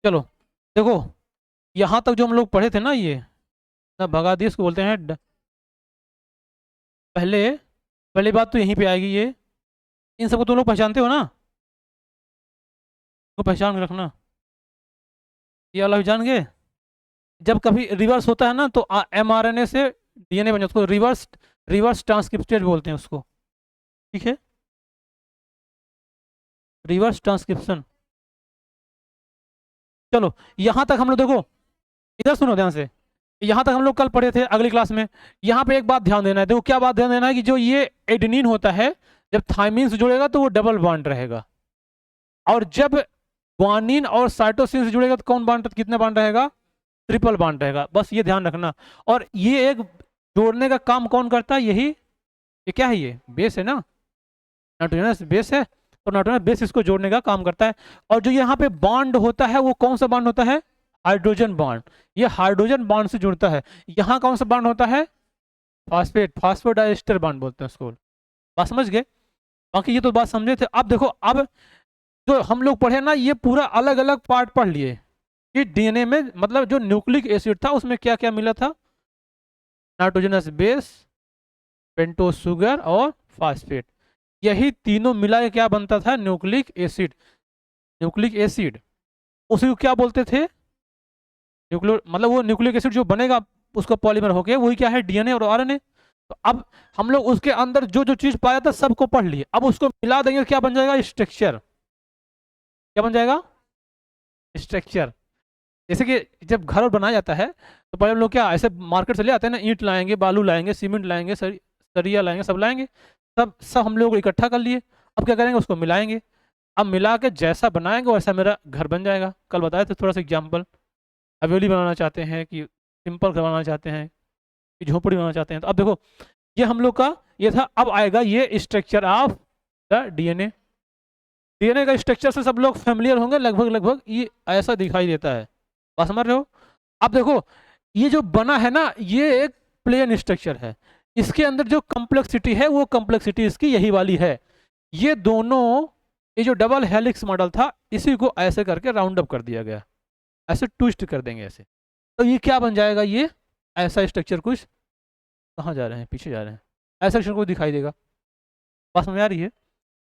चलो देखो, यहाँ तक जो हम लोग पढ़े थे ना, ये ना भगादेश को बोलते हैं पहले, पहली बात तो यहीं पे आएगी ये। इन सबको तुम लोग पहचानते हो ना, को पहचान के रखना। ये वाला भी जान गए। जब कभी रिवर्स होता है ना तो mRNA से DNA बन जाता है, उसको रिवर्स रिवर्स ट्रांसक्रिप्टेड बोलते हैं उसको। ठीक है, रिवर्स ट्रांसक्रिप्शन। चलो यहाँ तक हम लोग देखो, इधर सुनो ध्यान से। यहाँ तक हम लोग कल पढ़े थे अगली क्लास में। यहाँ पे एक बात ध्यान देना है, देखो क्या बात ध्यान देना है कि जो ये एडेनिन होता है, जब थाइमिन से जुड़ेगा तो वो डबल बॉन्ड रहेगा, और जब ग्वानिन और साइटोसिन से जुड़ेगा तो कौन बॉन्ड, कितने बॉन्ड रहेगा, ट्रिपल बॉन्ड रहेगा। बस ये ध्यान रखना। और ये एक जोड़ने का काम कौन करता है, यही, ये क्या है, ये बेस है ना, नाइट्रोजनस बेस है, तो नाइट्रोजनस बेस इसको जोड़ने का काम करता है। और जो यहाँ पे बॉन्ड होता है वो कौन सा बॉन्ड होता है, हाइड्रोजन बॉन्ड। ये हाइड्रोजन बॉन्ड से जुड़ता है। यहाँ कौन सा बॉन्ड होता है, फास्फेट, फास्फोडाइस्टर बॉन्ड बोलते हैं उसको। बात समझ गए। बाकी ये तो बात समझे थे। अब देखो, अब जो हम लोग पढ़े ना, ये पूरा अलग अलग पार्ट पढ़ लिए कि डीएनए में मतलब जो न्यूक्लिक एसिड था उसमें क्या क्या मिला था, नाइट्रोजनस बेस, पेंटोस शुगर और फास्फेट। यही तीनों मिला के क्या बनता था, न्यूक्लिक एसिड। न्यूक्लिक एसिड उसी को क्या बोलते थे, न्यूक्लियो, मतलब वो न्यूक्लिक एसिड जो बनेगा उसका पॉलीमर होके वही क्या है, डीएनए और आरएनए। तो अब हम लोग उसके अंदर जो जो चीज पाया था सबको पढ़ लिए, अब उसको मिला देंगे, क्या बन जाएगा, स्ट्रक्चर। क्या बन जाएगा, स्ट्रक्चर। जैसे कि जब घर और बनाया जाता है तो पहले हम लोग क्या ऐसे मार्केट से ले आते हैं ना, ईंट लाएंगे, बालू लाएंगे, सीमेंट लाएंगे, सरिया लाएंगे, सब लाएंगे, सब सब हम लोग इकट्ठा कर लिए। अब क्या करेंगे, उसको मिलाएंगे। अब मिला के जैसा बनाएंगे वैसा मेरा घर बन जाएगा। कल बताए थे थोड़ा सा एग्जाम्पल, हवेली बनाना चाहते हैं कि सिंपल घर बनाना चाहते हैं कि झोपड़ी बनाना चाहते हैं। तो अब देखो, ये हम लोग का ये था। अब आएगा ये structure of the DNA. DNA का स्ट्रक्चर से सब लोग फैमिलियर होंगे लगभग लगभग, ये ऐसा दिखाई देता है। बात समझ रहे हो। अब देखो, ये जो बना है ना, ये एक प्लेन स्ट्रक्चर है। इसके अंदर जो कॉम्प्लेक्सिटी है वो कॉम्प्लेक्सिटी इसकी यही वाली है। ये दोनों, ये जो डबल हेलिक्स मॉडल था इसी को ऐसे करके राउंड अप कर दिया गया, ऐसे ट्विस्ट कर देंगे ऐसे। तो ये क्या बन जाएगा, ये ऐसा स्ट्रक्चर कुछ, कहाँ जा रहे हैं, पीछे जा रहे हैं, ऐसा स्ट्रक्चर को दिखाई देगा। बात समझ आ रही है।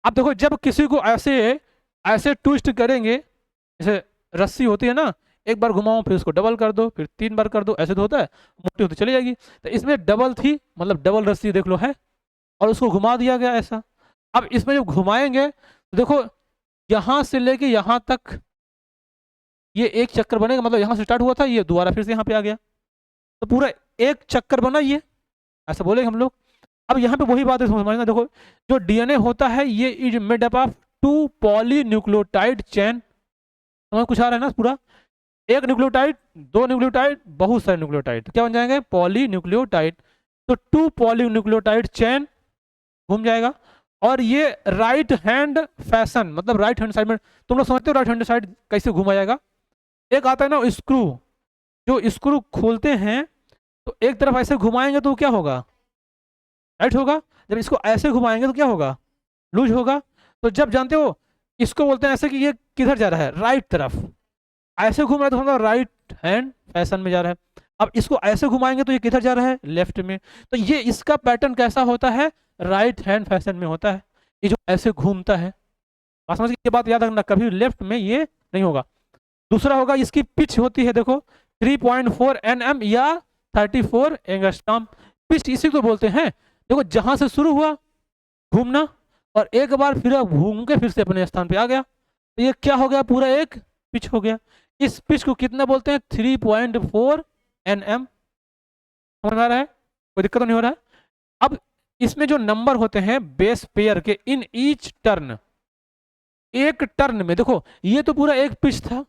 अब देखो, जब किसी को ऐसे ऐसे ट्विस्ट करेंगे, जैसे रस्सी होती है ना, एक बार घुमाओ फिर उसको डबल कर दो, फिर 3 बार कर दो, ऐसे तो होता है, मोटी होती चली जाएगी। तो इसमें डबल थी, मतलब डबल रस्सी देख लो है, और उसको घुमा दिया गया ऐसा। अब इसमें जब घुमाएंगे तो देखो, यहाँ से लेके यहाँ तक ये एक चक्कर बनेगा, मतलब यहाँ से स्टार्ट हुआ था, ये दोबारा फिर से यहाँ पे आ गया, तो पूरा एक चक्कर बना ये, ऐसा बोलेंगे हम लोग। अब यहाँ पे वही बात है, समझना। देखो, जो डीएनए होता है ये is made up of 2 polynucleotide chain. समझ कुछ आ रहा है ना पूरा, एक न्यूक्लियोटाइड, 2 न्यूक्लियोटाइड, बहुत सारे न्यूक्लियोटाइड, क्या बन जाएंगे, पॉलीन्यूक्लियोटाइड। तो 2 पॉलीन्यूक्लियोटाइड चेन घूम जाएगा। और ये राइट हैंड फैशन, मतलब राइट हैंड साइड में, तुम लोग समझते हो राइट हैंड साइड कैसे घुमा जाएगा। एक आता है ना स्क्रू, जो स्क्रू खोलते हैं तो एक तरफ ऐसे घुमाएंगे तो क्या होगा, राइट होगा। जब इसको ऐसे घुमाएंगे तो क्या होगा, लूज होगा। तो जब जानते हो, इसको बोलते हैं ऐसे कि ये किधर जा रहा है, राइट तरफ। ऐसे घूम रहा है तो मतलब राइट हैंड फैशन में जा रहा है। अब इसको ऐसे घुमाएंगे तो ये किधर जा रहा है, लेफ्ट में। तो ये इसका पैटर्न कैसा होता है, राइट हैंड फैशन में होता है, ये जो ऐसे घूमता है। बात समझ, ये बात याद रखना, कभी लेफ्ट में ये नहीं होगा। दूसरा होगा, इसकी पिच होती है देखो 3.4 nm या 34 एंगस्ट्रॉम। पिच इसी को बोलते हैं। देखो, जहां से शुरू हुआ घूमना, और एक बार फिर घूम के फिर से अपने स्थान पे आ गया, तो ये क्या हो गया, पूरा एक पिच हो गया। इस पिच को कितना बोलते हैं, 3.4 nm। समझ में आ रहा है, कोई दिक्कत तो नहीं हो रहा है। अब इसमें जो नंबर होते हैं बेस पेयर के, इन ईच टर्न, एक टर्न में देखो, ये तो पूरा एक पिच था,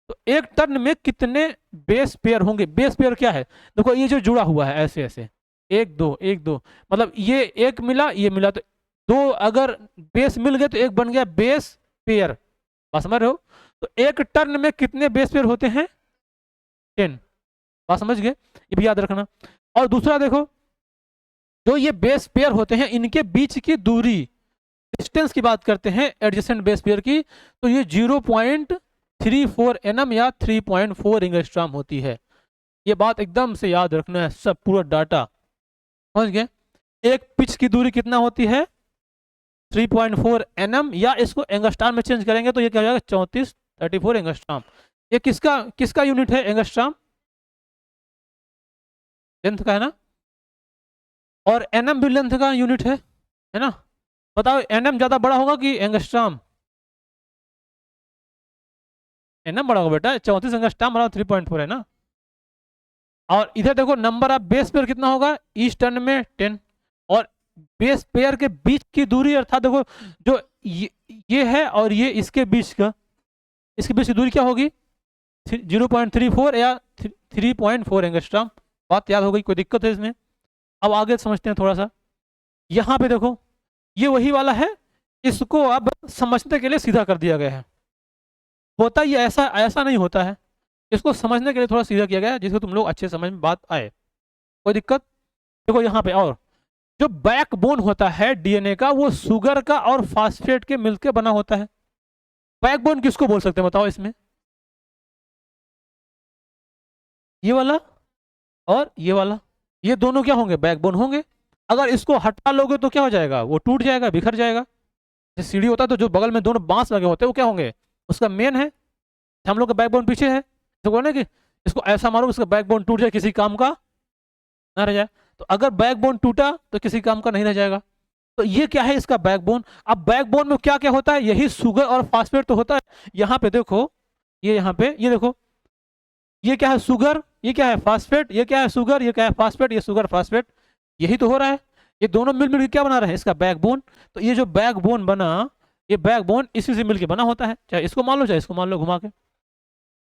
तो एक टर्न में कितने बेस पेयर होंगे। बेस पेयर क्या है, देखो ये जो जुड़ा हुआ है ऐसे ऐसे, 1 2 1 2, मतलब ये एक मिला ये मिला, तो 2 अगर बेस मिल गए तो एक बन गया बेस पेयर। बात समझ रहे हो। तो एक टर्न में कितने बेस पेयर होते हैं, 10। बात समझ गए, ये भी याद रखना। और दूसरा देखो, जो ये बेस पेयर होते हैं इनके बीच की दूरी, डिस्टेंस की बात करते हैं एडजेसेंट बेस पेयर की, तो ये 0.0 0.34 nm या 3.4 एंगस्ट्रॉम होती है। ये बात एकदम से याद रखना है, सब पूरा डाटा समझ गए। एक पिच की दूरी कितना होती है 3.4 nm, या इसको एंगस्ट्रॉम में चेंज करेंगे तो ये क्या हो जाएगा 34 एंगस्ट्रॉम। ये किसका किसका यूनिट है एंगस्ट्रॉम, लेंथ का है ना, और एनएम भी लेंथ का यूनिट है ना। बताओ एनएम ज्यादा बड़ा होगा कि एंगस्ट्रॉम, एनएम बड़ा होगा बेटा, 34 एंगस्ट्रॉम बराबर 3.4 है ना। और इधर देखो नंबर ऑफ बेस पेयर कितना होगा, ईच टर्न में 10, और बेस पेयर के बीच की दूरी अर्थात देखो जो ये है और ये इसके बीच का, इसके बीच की दूरी क्या होगी 0.34 या 3.4 एंगस्ट्रॉम। बात याद हो गई, कोई दिक्कत है इसमें। अब आगे समझते हैं थोड़ा सा। यहाँ पे देखो ये वही वाला है, इसको अब समझने के लिए सीधा कर दिया गया है। होता ये ऐसा ऐसा नहीं होता है, इसको समझने के लिए थोड़ा सीधा किया गया है जिसको तुम लोग अच्छे समझ में बात आए। कोई दिक्कत देखो यहाँ पे। और जो बैकबोन होता है डीएनए का वो शुगर का और फास्फेट के मिलकर बना होता है। बैकबोन किसको बोल सकते हैं बताओ इसमें, ये वाला और ये वाला, ये दोनों क्या होंगे बैकबोन होंगे। अगर इसको हटा लोगे तो क्या हो जाएगा, वो टूट जाएगा, बिखर जाएगा। जैसे सीढ़ी होता है तो जो बगल में दोनों बांस लगे होते हैं वो क्या होंगे, उसका मेन है। हम लोग का बैकबोन पीछे है, तो बोले कि इसको ऐसा मारो उसका बैकबोन टूट जाए, किसी काम का ना रह जाए। तो अगर बैकबोन टूटा तो किसी काम का नहीं रह जाएगा। तो ये क्या है इसका बैकबोन। अब बैकबोन में क्या क्या होता है, यही शुगर और फास्फेट तो होता है। यहाँ पे देखो, ये यहाँ पे ये देखो, ये क्या है शुगर, ये क्या है फास्फेट, ये क्या है शुगर, ये क्या है फास्फेट, ये शुगर फास्फेट, यही तो हो रहा है। ये दोनों मिलकर क्या बना रहे हैं, इसका बैकबोन। तो ये जो बैकबोन बना, ये बैकबोन इसी से मिलकर बना होता है, चाहे इसको मान लो चाहे इसको मान लो घुमा के।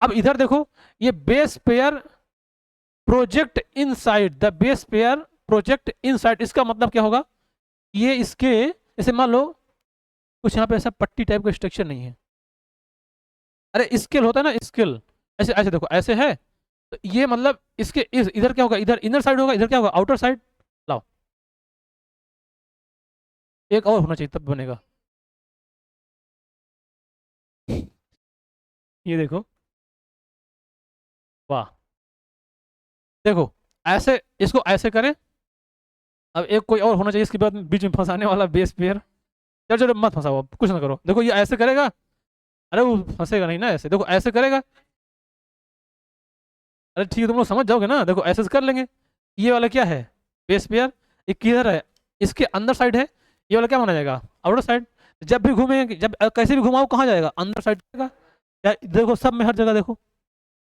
अब इधर देखो, ये base pair project inside, the base pair project inside, इसका मतलब क्या होगा, ये इसके जैसे मान लो कुछ यहाँ पे ऐसा पट्टी टाइप का स्ट्रक्चर नहीं है, अरे स्केल होता है ना स्केल, ऐसे ऐसे देखो ऐसे है, तो ये मतलब इसके इधर क्या होगा, इधर इनर साइड होगा, इधर क्या होगा आउटर साइड। लाओ एक और होना चाहिए तब बनेगा। ये देखो, वाह, देखो ऐसे इसको ऐसे करें। अब एक कोई और होना चाहिए इसके बाद बीच में फंसाने वाला बेस पेयर। चलो चलो मत फंसाओ, अब कुछ ना करो। देखो ये ऐसे करेगा, अरे वो फंसेगा नहीं ना, ऐसे देखो ऐसे करेगा, अरे ठीक है तुम लोग समझ जाओगे ना। देखो ऐसे कर लेंगे। ये वाला क्या है बेस पेयर, ये किधर है, इसके अंदर साइड है। ये वाला क्या माना जाएगा आउटर साइड। जब भी घूमेंगे, जब कैसे भी घुमाओ कहाँ जाएगा अंदर साइड जाएगा। देखो सब में हर जगह देखो,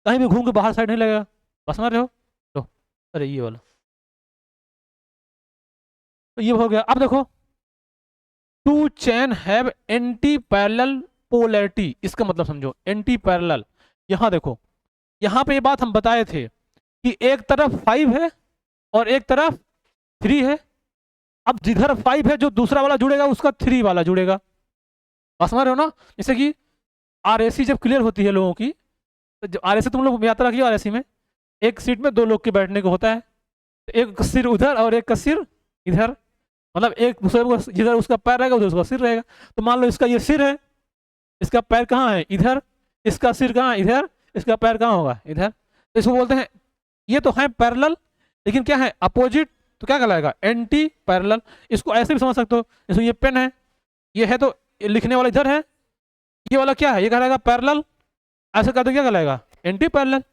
कहीं भी घूम के बाहर साइड नहीं लगेगा। बस समझ रहे हो। तो अरे ये वाला, तो ये हो गया। अब देखो to chain have anti parallel polarity, इसका मतलब समझो एंटी पैरेलल। यहाँ देखो, यहाँ पे ये बात हम बताए थे कि एक तरफ 5 है और एक तरफ 3 है। अब जिधर 5 है जो दूसरा वाला जुड़ेगा उसका 3 वाला जुड़ेगा। बस समझ रहे हो ना। जैसे कि आरएसी जब क्लियर होती है लोगों की, तो जब आरएसी तुम लोग यात्रा की, आरएसी में एक सीट में 2 लोग के बैठने को होता है, तो एक सिर उधर और एक का सिर इधर, मतलब एक दूसरे को जिधर उसका पैर रहेगा उधर उसका सिर रहेगा। तो मान लो इसका ये सिर है, इसका पैर कहाँ है इधर, इसका सिर कहाँ है इधर, इसका पैर कहाँ होगा इधर। तो इसको बोलते हैं, ये तो है पैरेलल लेकिन क्या है अपोजिट, तो क्या कहलाएगा एंटी पैरेलल। इसको ऐसे भी समझ सकते हो, इसमें ये पेन है, ये है तो लिखने वाला इधर है, ये वाला क्या है ये कहलाएगा पैरेलल, ऐसा कर दो क्या कहलाएगा एंटी पैरेलल।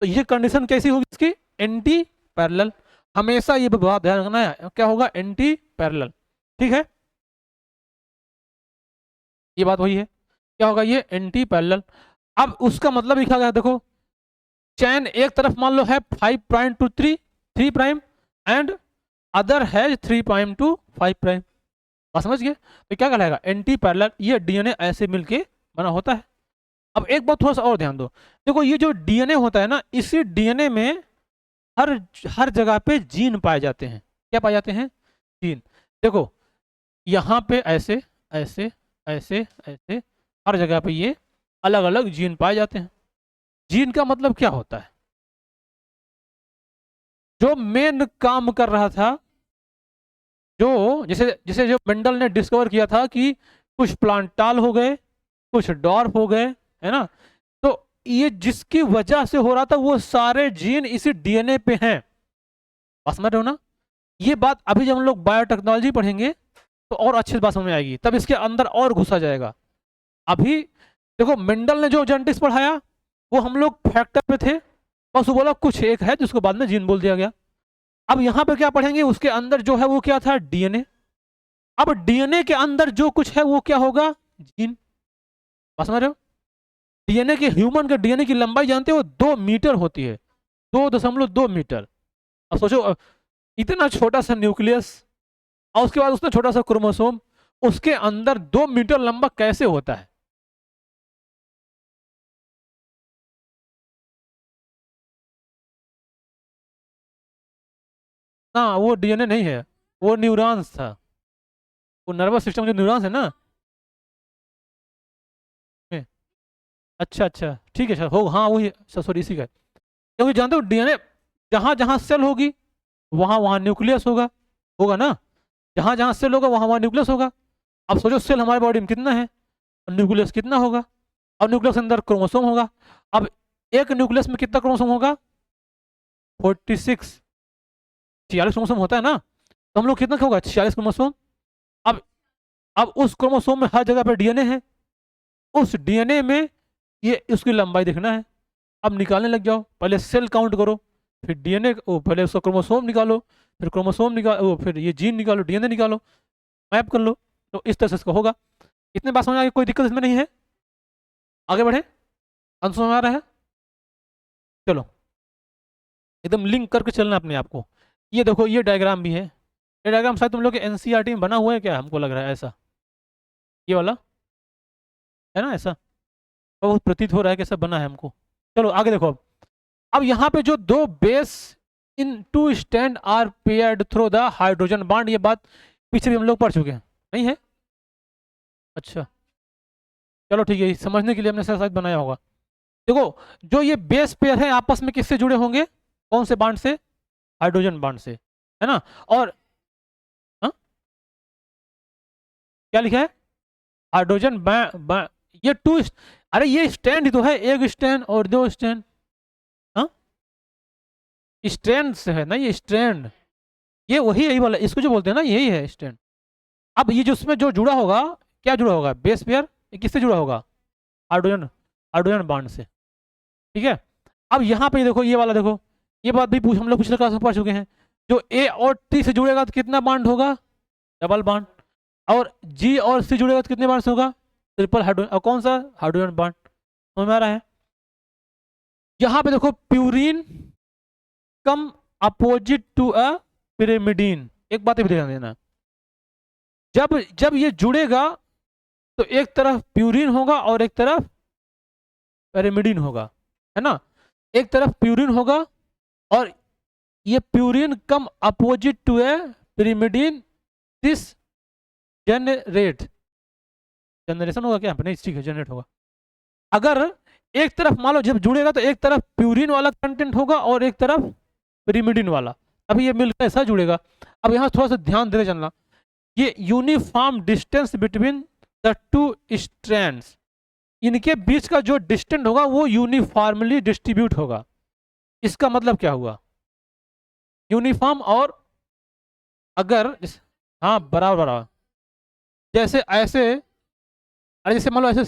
तो ये कंडीशन कैसी होगी इसकी एंटी पैरेलल। हमेशा ये बात ध्यान रखना है, क्या होगा एंटी पैरेलल। ठीक है, ये बात वही है, क्या होगा ये एंटी पैरेलल। अब उसका मतलब लिखा गया देखो, चैन एक तरफ मान लो है 5 prime two 3 prime and other है 3 प्राइम टू 5 प्राइम। बात समझ गए। तो क्या कहलाएगा एंटी पैरेलल। ये डीएनए ऐसे मिलके बना होता है। अब एक बात थोड़ा सा और ध्यान दो, देखो ये जो डीएनए होता है ना, इसी डीएनए में हर हर जगह पे जीन पाए जाते हैं। क्या पाए जाते हैं जीन। देखो यहाँ पे ऐसे ऐसे ऐसे ऐसे हर जगह पे ये अलग अलग जीन पाए जाते हैं। जीन का मतलब क्या होता है, जो मेन काम कर रहा था, जो जैसे जैसे जो मेंडल ने डिस्कवर किया था कि कुछ प्लांटाल हो गए, कुछ डॉर्फ हो गए, है ना। ये जिसकी वजह से हो रहा था वो सारे जीन इसी डीएनए पे हैं। बात समझ रहे हो ना? ये बात अभी जब हम लोग बायोटेक्नोलॉजी पढ़ेंगे तो और अच्छी बात समझ में आएगी, तब इसके अंदर और घुसा जाएगा। अभी देखो मेंडल ने जो जेनेटिक्स पढ़ाया वो हम लोग फैक्टर पे थे, बस वो बोला कुछ एक है जिसको बाद में जीन बोल दिया गया। अब यहाँ पे क्या पढ़ेंगे, उसके अंदर जो है वो क्या था, डीएनए। अब डीएनए के अंदर जो कुछ है वो क्या होगा, जीन। बात समझ रहे हो? डीएनए के, ह्यूमन के डीएनए की लंबाई जानते हो 2 मीटर होती है, 2.2 मीटर। अब सोचो इतना छोटा सा न्यूक्लियस और उसके बाद उसमें छोटा सा क्रोमोसोम, उसके अंदर 2 मीटर लंबा कैसे होता है? ना वो डीएनए नहीं है, वो न्यूरॉन्स था। वो नर्वस सिस्टम जो न्यूरॉन्स है ना। ए, अच्छा अच्छा ठीक है सर, हो हाँ वही सॉरी इसी का है। क्योंकि जानते हो डीएनए जहां जहां सेल होगी वहां वहां न्यूक्लियस होगा, होगा ना। जहां जहां सेल होगा वहां वहां न्यूक्लियस होगा। अब सोचो सेल हमारे बॉडी में कितना है, न्यूक्लियस कितना होगा। अब न्यूक्लियस के अंदर क्रोमोसोम होगा। अब एक न्यूक्लियस में कितना क्रोमोसोम होगा, 46, 46 क्रोमोसोम होता है ना। तो हम लोग कितना होगा, 46 क्रोमोसोम। अब अब उस क्रोमोसोम में हर जगह पर डीएनए है, उस डीएनए में ये उसकी लंबाई देखना है। अब निकालने लग जाओ, पहले सेल काउंट करो, फिर डीएनए, पहले उसका क्रोमोसोम निकालो, फिर क्रोमोसोम निकालो, फिर ये जीन निकालो, डीएनए निकालो, मैप कर लो। तो इस तरह से इसका होगा। इतने बात समझ आ गई, कोई दिक्कत इसमें नहीं है? आगे बढ़े, अंत समझ आ रहा है? चलो एकदम लिंक करके चलना अपने आप को। ये देखो ये डायग्राम भी है, ये डायग्राम शायद तुम लोग के एनसीईआरटी में बना हुआ है क्या, हमको लग रहा है ऐसा, ये वाला है ना ऐसा, बहुत प्रतीत हो रहा है कि ऐसा बना है हमको। चलो आगे देखो। अब यहाँ पे जो 2 base in 2 strand are paired through the hydrogen bond, ये बात पीछे भी हम लोग पढ़ चुके हैं, नहीं है? अच्छा चलो ठीक है, समझने के लिए हमने शायद बनाया होगा। देखो जो ये बेस पेयर है आपस में किससे जुड़े होंगे, कौन से बॉन्ड से, हाइड्रोजन बॉन्ड से, है ना। और हा? क्या लिखा है, हाइड्रोजन ये 2, अरे ये स्टैंड ही तो है, एक स्टैंड और 2 स्टैंड। हाँ स्ट्रैंड से है ना, ये स्ट्रैंड, ये वही यही वाला, इसको जो बोलते हैं ना यही है स्टैंड। अब ये जो उसमें जो जुड़ा होगा, क्या जुड़ा होगा, बेस पेयर, ये किससे जुड़ा होगा, हाइड्रोजन, हाइड्रोजन बॉन्ड से, ठीक है। अब यहाँ पे देखो ये वाला देखो, ये बात भी पूछ हम लोग पिछले क्लास में पढ़ चुके हैं। जो ए और टी से जुड़ेगा तो कितना बॉन्ड होगा, डबल बॉन्ड। और जी और सी जुड़ेगा तो कितने बॉन्ड्स होगा, ट्रिपल हाइड्रोजन। और कौन सा, हाइड्रोजन बॉन्ड। समझ में आ रहा है? यहाँ पे देखो purine come opposite to a pyrimidine, एक बात भी ध्यान देना, जब जब ये जुड़ेगा तो एक तरफ प्यूरिन होगा और एक तरफ पिरिमिडीन होगा, है ना। एक तरफ प्यूरिन होगा और ये purine come opposite to a pyrimidine, this generation होगा क्या, नहीं ठीक है जनरेट होगा। अगर एक तरफ मान लो जब जुड़ेगा तो एक तरफ प्यूरिन वाला कंटेंट होगा और एक तरफ पिरिमिडीन वाला, अभी ये मिलकर ऐसा जुड़ेगा। अब यहाँ थोड़ा सा ध्यान देते चलना, ये uniform distance between the 2 strands, इनके बीच का जो डिस्टेंस होगा वो यूनिफॉर्मली डिस्ट्रीब्यूट होगा। इसका मतलब क्या हुआ, यूनिफॉर्म और अगर हाँ बराबर बराबर, जैसे ऐसे, अरे जैसे मान लो ऐसे,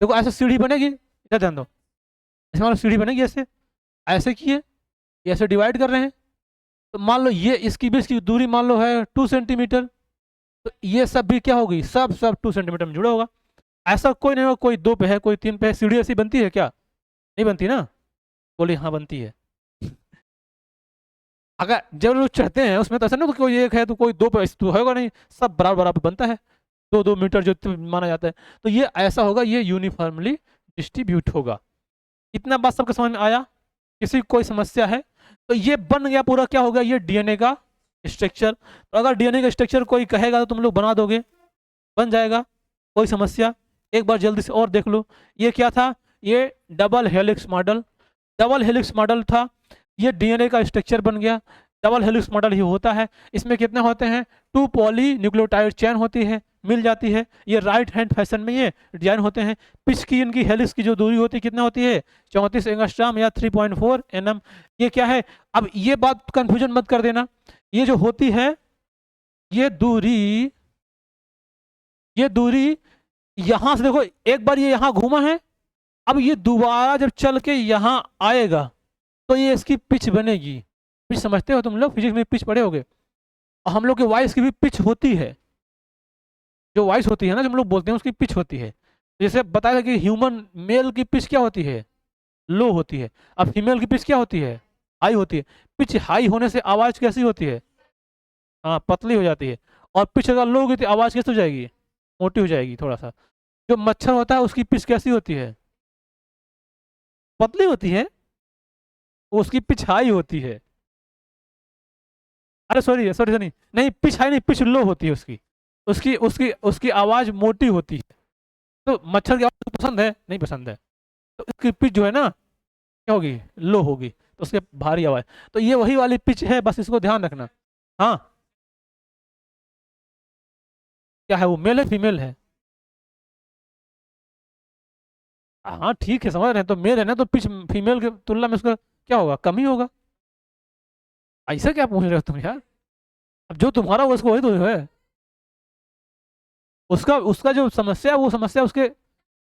देखो ऐसे सीढ़ी बनेगी, इधर ध्यान दो, ऐसे मान लो सीढ़ी बनेगी ऐसे, ऐसे की है, ये ऐसे डिवाइड कर रहे हैं। तो मान लो ये इसकी बीच की दूरी मान लो है 2 सेंटीमीटर, तो ये सब भी क्या होगी, सब सब 2 सेंटीमीटर में जुड़ा होगा। ऐसा कोई नहीं होगा, कोई 2 पे है कोई 3 पे है। सीढ़ी ऐसी बनती है क्या, नहीं बनती ना, बोली हाँ बनती है। अगर जब लोग चढ़ते हैं उसमें तो ऐसा ना, तो कोई एक है तो कोई 2 पे तो होगा नहीं, सब बराबर बराबर बनता है, 2-2 मीटर जो माना जाता है। तो ये ऐसा होगा, ये यूनिफॉर्मली डिस्ट्रीब्यूट होगा। इतना बात सबके समझ में आया, किसी कोई समस्या है? तो ये बन गया पूरा, क्या हो गया, ये डीएनए का स्ट्रक्चर। तो अगर डीएनए का स्ट्रक्चर कोई कहेगा तो तुम लोग बना दोगे, बन जाएगा, कोई समस्या? एक बार जल्दी से और देख लो, ये क्या था, ये double helix model, double helix model था। ये डीएनए का स्ट्रक्चर बन गया, डबल हेलिक्स मॉडल ही होता है। इसमें कितने होते हैं, 2 पॉली न्यूक्लियोटाइड चेन होती है, मिल जाती है। ये राइट हैंड फैशन में ये डिजाइन होते हैं। पिच की इनकी हेलिक्स की जो दूरी होती है कितना होती है, 34 एंगस्ट्रॉम या 3.4 nm। ये क्या है, अब ये बात कंफ्यूजन मत कर देना, ये जो होती है ये दूरी, ये दूरी यहां से देखो, एक बार ये यहां घूमा है, अब ये दोबारा जब चल के यहां आएगा तो ये इसकी पिच बनेगी। पिच समझते हो तुम लोग, फिजिक्स में पिच पढ़े होगे। और हम लोग के वॉइस की भी पिच होती है, जो वॉइस होती है ना जो हम लोग बोलते हैं उसकी पिच होती है। जैसे बताया कि ह्यूमन मेल की पिच क्या होती है, लो होती है। अब फीमेल की पिच क्या होती है, हाई होती है। पिच हाई होने से आवाज कैसी होती है, हाँ पतली हो जाती है। और पिच अगर लो होगी तो आवाज कैसी हो जाएगी, मोटी हो जाएगी थोड़ा सा। जो मच्छर होता है उसकी पिच कैसी होती है, पतली होती है, उसकी पिच हाई होती है। अरे सॉरी सॉरी सॉरी, नहीं पिच हाई नहीं, पिच लो होती है उसकी, उसकी उसकी उसकी आवाज मोटी होती है। तो मच्छर की आवाज पसंद है, नहीं पसंद है, तो इसकी पिच जो है ना क्या होगी, लो होगी, तो उसके भारी आवाज। तो ये वही वाली पिच है, बस इसको ध्यान रखना। हाँ क्या है, वो मेल है फीमेल है, हाँ ठीक है समझ रहे हैं। तो मेल है ना, तो पिच फीमेल की तुलना में उसका क्या होगा, कम ही होगा। ऐसा क्या पूछ रहे हो तुम यार, अब जो तुम्हारा हो उसको वही तो है। उसका उसका जो समस्या है वो समस्या उसके,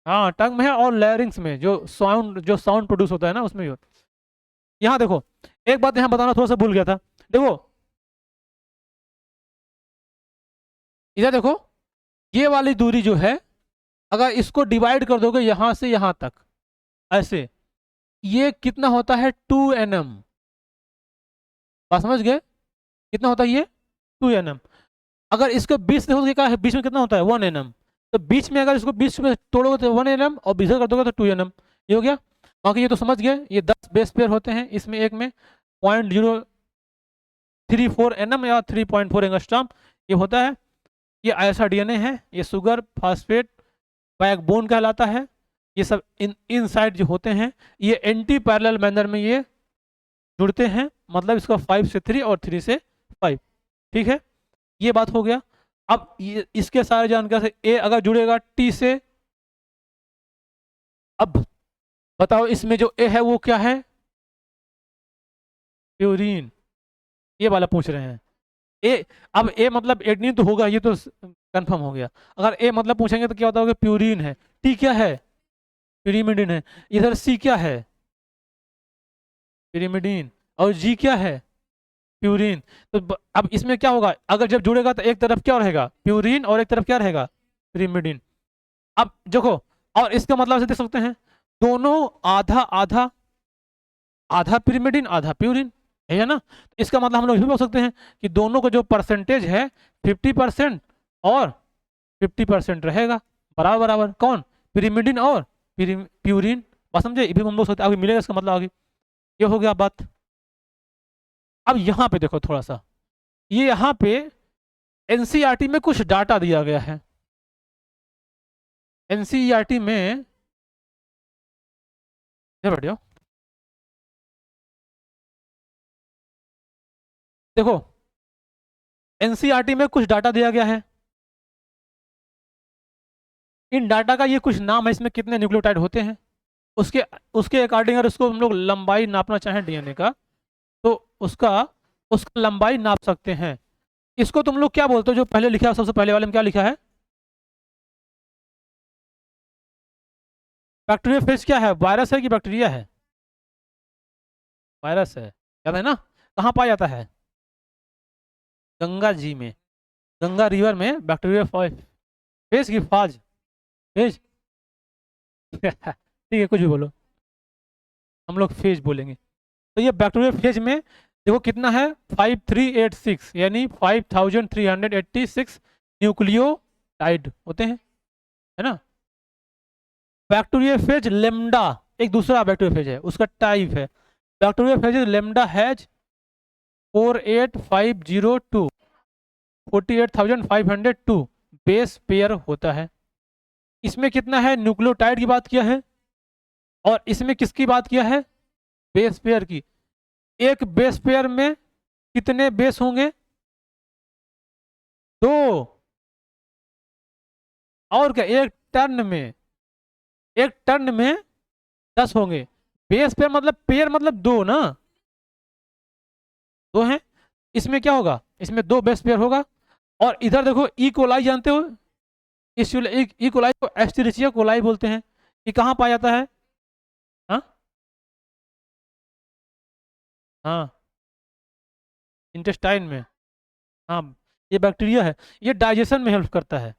हाँ टंग में है और लैरिंग्स में, जो साउंड प्रोड्यूस होता है ना उसमें ही। यहाँ देखो, एक बात यहाँ बताना थोड़ा सा भूल गया था। देखो इधर देखो, ये वाली दूरी जो है, अगर इसको डिवाइड कर दोगे यहां से यहां तक ऐसे, ये कितना होता है 2 nm। बात समझ गए, कितना होता है ये 2 nm। अगर इसको 20 देखो क्या है, बीच में कितना होता है 1 nm। तो बीच में अगर इसको 20 में तोड़ोगे तो 1 nm और बीच में कर दोगे तो 2 nm। ये हो गया। बाकी ये तो समझ गए, ये 10 बेस पेयर होते हैं, इसमें एक में 0.034 nm या 3.4 एंगस्ट्रॉम ये होता है। ये ऐसा डीएनए है, ये शुगर फास्फेट बैकबोन कहलाता है। ये सब इन साइड जो होते हैं ये एंटी पैरेलल मैनर में ये जुड़ते हैं, मतलब इसका 5 से 3 और 3 से 5। ठीक है, ये बात हो गया। अब ये इसके सारे जानकारी से ए अगर जुड़ेगा टी से, अब बताओ इसमें जो ए है वो क्या है, प्यूरीन, ये वाला पूछ रहे हैं। ए, अब ए मतलब एडनिन तो होगा, ये तो कंफर्म हो गया। अगर ए मतलब पूछेंगे तो क्या होता होगा, प्यूरीन है। टी क्या है, पिरीमिडिन है। इधर सी क्या है, पिरीमिडीन। और जी क्या है, प्यूरिन। तो अब इसमें क्या होगा, अगर जब जुड़ेगा तो एक तरफ क्या रहेगा प्यूरिन और एक तरफ क्या रहेगा पिरीमिडीन। अब देखो, और इसका मतलब से देख सकते हैं, दोनों आधा आधा, आधा पिरीमिडीन आधा प्यूरिन है ना। इसका मतलब हम लोग ये बोल सकते हैं कि दोनों का जो परसेंटेज है 50% और 50% रहेगा, बराबर बराबर। कौन, पिरीमिडीन और प्यूरिन। बात समझे, ये भी हम लोग सकते आगे मिलेगा, इसका मतलब आगे ये हो गया बात। अब यहाँ पे देखो थोड़ा सा, ये यहाँ पे एनसीईआरटी में कुछ डाटा दिया गया है। एनसीईआरटी में बढ़िया देखो, एनसीईआरटी में कुछ डाटा दिया गया है। इन डाटा का ये कुछ नाम है, इसमें कितने न्यूक्लियोटाइड होते हैं उसके उसके अकॉर्डिंग अगर उसको हम लोग लंबाई नापना चाहें डीएनए का, तो उसका उसका लंबाई नाप सकते हैं। इसको तुम लोग क्या बोलते हो, जो पहले लिखा है सबसे पहले वाले में क्या लिखा है, बैक्टीरियोफेज क्या है, वायरस है कि बैक्टीरिया है, वायरस है, याद है ना। कहाँ पाया जाता है, गंगा जी में, गंगा रिवर में बैक्टीरिया फेज की फाज, फेज ठीक है कुछ भी बोलो, हम लोग फेज बोलेंगे। तो ये बैक्टीरिया फेज में देखो कितना है 5386, यानी 5386 न्यूक्लियोटाइड होते हैं, है ना। बैक्टीरियोफेज लेमडा एक दूसरा बैक्टीरियोफेज है, उसका टाइप है bacteriophage lambda has 48502 48,502 base pair होता है। इसमें कितना है, न्यूक्लियोटाइड की बात किया है, और इसमें किसकी बात किया है, बेस पेयर की। एक बेस पेयर में कितने बेस होंगे, 2। और क्या, एक टन में 10 होंगे। बेस पेयर मतलब दो ना, दो हैं। इसमें क्या होगा, इसमें दो बेस पेयर होगा। और इधर देखो ई कोलाई जानते हो, इस ई कोलाई को एस्टेरिचिया कोलाई बोलते हैं। ये कहाँ पाया जाता है? हाँ हाँ, इंटेस्टाइन में। हाँ, ये बैक्टीरिया है, ये डाइजेशन में हेल्प करता है।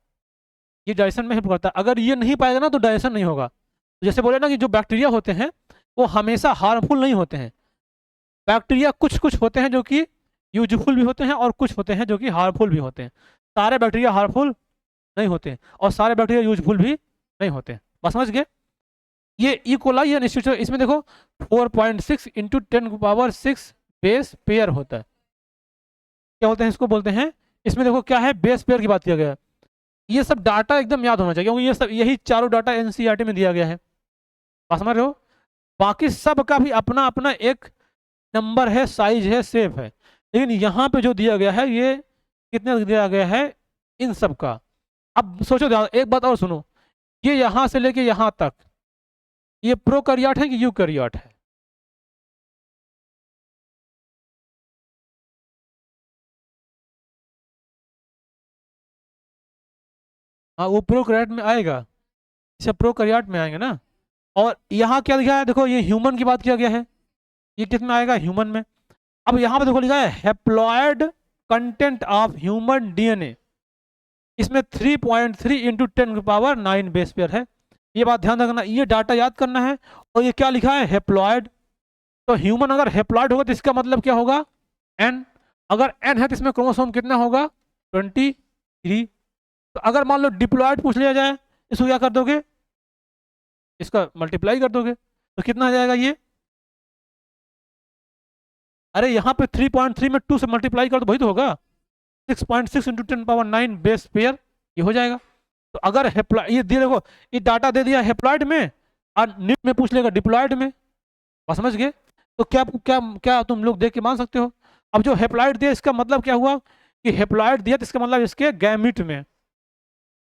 ये डाइजेशन में हेल्प करता है, अगर ये नहीं पाएगा ना तो डाइजेशन नहीं होगा। तो जैसे बोले ना कि जो बैक्टीरिया होते हैं वो हमेशा हार्मफुल नहीं होते हैं। बैक्टीरिया कुछ कुछ होते हैं जो कि यूजफुल भी होते हैं, और कुछ होते हैं जो कि हार्मफुल भी होते हैं। सारे बैक्टीरिया हार्मफुल नहीं होते, और सारे बैक्टीरिया यूजफुल भी नहीं होते। बस समझ गए? ये ई कोलाई या इंस्टीट्यूट, इसमें देखो 4.6 इंटू 10⁻⁶ बेस पेयर होता है। क्या होते हैं इसको बोलते हैं, इसमें देखो क्या है, बेस पेयर की बात किया गया है। ये सब डाटा एकदम याद होना चाहिए, क्योंकि ये सब यही चारों डाटा एनसीईआरटी में दिया गया है। बात समझ रहे हो? बाकी सब का भी अपना अपना एक नंबर है, साइज है, शेप है। लेकिन यहाँ पे जो दिया गया है ये कितने दिया गया है इन सब का। अब सोचो ध्यान, एक बात और सुनो, ये यहाँ से लेके यहाँ तक ये प्रोकैरियोट है कि यूकैरियोट है? हाँ, वो प्रोकैरियोट में आएगा, सब प्रोकैरियोट में आएंगे ना। और यहाँ क्या लिखा है देखो, ये ह्यूमन की बात किया गया है, ये किस में आएगा, ह्यूमन में। अब यहाँ पे देखो लिखा है haploid content of human DNA, इसमें 3.3 इंटू 10⁹ बेस पेयर है। ये बात ध्यान रखना, ये डाटा याद करना है। और ये क्या लिखा है, हैप्लॉयड। तो ह्यूमन अगर हैप्लॉयड होगा तो इसका मतलब क्या होगा, एन। अगर एन है तो इसमें क्रोमोसोम कितना होगा, 23। तो अगर मान लो डिप्लॉयड पूछ लिया जाए, इसको क्या कर दोगे, इसका मल्टीप्लाई कर दोगे, तो कितना आ जाएगा ये, अरे यहाँ पे 3.3 में 2 से मल्टीप्लाई कर दो, वही तो होगा। 6.6 इंटू 10⁹ बेस पेयर, ये हो जाएगा। तो अगर हेप्लॉइड, ये दे देखो, ये डाटा दे दिया हेप्लॉइड में, और न्यूट में पूछ लेगा डिप्लॉइड में। बात समझ गए? तो क्या क्या क्या तुम लोग देख के मान सकते हो? अब जो हेप्लॉइड दिया इसका मतलब क्या हुआ, कि हेप्लॉइड दिया तो इसका मतलब इसके गैमिट में है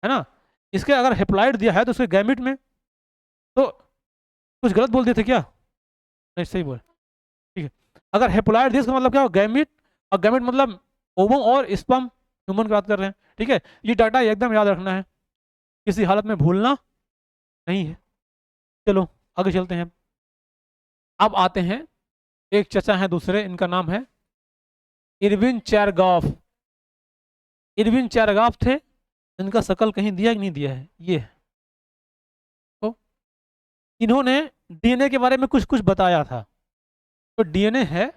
ना। इसके अगर हेप्लॉइड दिया है तो उसके गैमिट में। तो कुछ गलत बोल दिए थे क्या? नहीं, सही बोल, ठीक है। अगर हेप्लॉइड दिया इसका मतलब क्या हो, गैमिट। और गैमिट मतलब ओवम और स्पर्म, ह्यूमन की बात कर रहे हैं, ठीक है। ये डाटा एकदम याद रखना है, किसी हालत में भूलना नहीं है। चलो आगे चलते हैं। अब आते हैं, एक चचा हैं दूसरे, इनका नाम है इरविन चैरगॉफ। इरविन चैरगॉफ थे, इनका शकल कहीं दिया कि नहीं दिया है, ये तो इन्होंने डीएनए के बारे में कुछ कुछ बताया था। तो डीएनए है,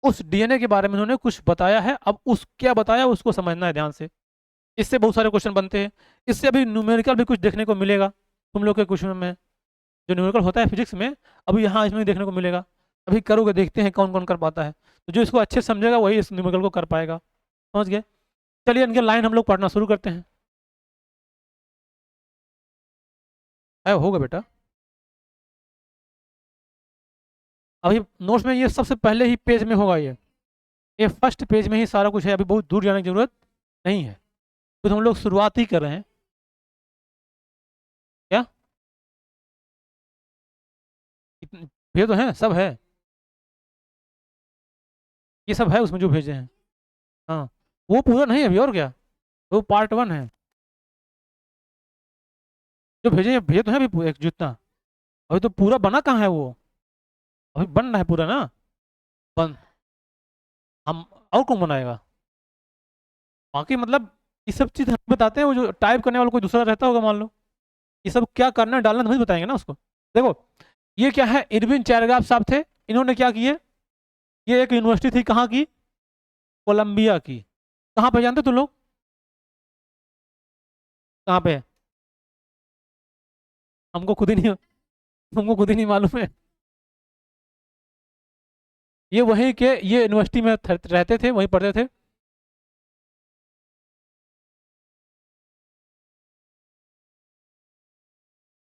उस डीएनए के बारे में इन्होंने कुछ बताया है। अब उस क्या बताया उसको समझना है ध्यान से, इससे बहुत सारे क्वेश्चन बनते हैं। इससे अभी न्यूमेरिकल भी कुछ देखने को मिलेगा तुम लोग के क्वेश्चन में, जो न्यूमेरिकल होता है फिजिक्स में, अभी यहाँ इसमें देखने को मिलेगा। अभी करोगे, देखते हैं कौन कौन कर पाता है। तो जो इसको अच्छे से समझेगा वही इस न्यूमेरिकल को कर पाएगा। समझ गए? चलिए इनके लाइन हम लोग पढ़ना शुरू करते हैं। होगा बेटा, अभी नोट्स में ये सबसे पहले ही पेज में होगा, ये फर्स्ट पेज में ही सारा कुछ है, अभी बहुत दूर जाने की जरूरत नहीं है, तो हम लोग शुरुआत ही कर रहे हैं। क्या भेज तो हैं, सब है, ये सब है उसमें जो भेजे हैं। हाँ, वो पूरा नहीं है अभी, और क्या, वो पार्ट 1 है। जो भेजे हैं भेजे तो है अभी एक जितना, अभी तो पूरा बना कहाँ है वो, अभी बन रहा है पूरा ना। बन हम, और कौन बनाएगा, बाकी मतलब ये सब चीज़ हम बताते हैं, वो जो टाइप करने वाला कोई दूसरा रहता होगा मान लो, ये सब क्या करना है डालना तो हम ही बताएंगे ना उसको। देखो ये क्या है, इरविन चैरगॉफ साहब थे, इन्होंने क्या किए, ये एक यूनिवर्सिटी थी कहाँ की, कोलंबिया की। कहाँ पे जानते तुम लोग, कहाँ पे है? हमको खुद ही नहीं, हमको खुद ही नहीं मालूम है। ये वहीं के, ये यूनिवर्सिटी में रहते थे, वहीं पढ़ते थे।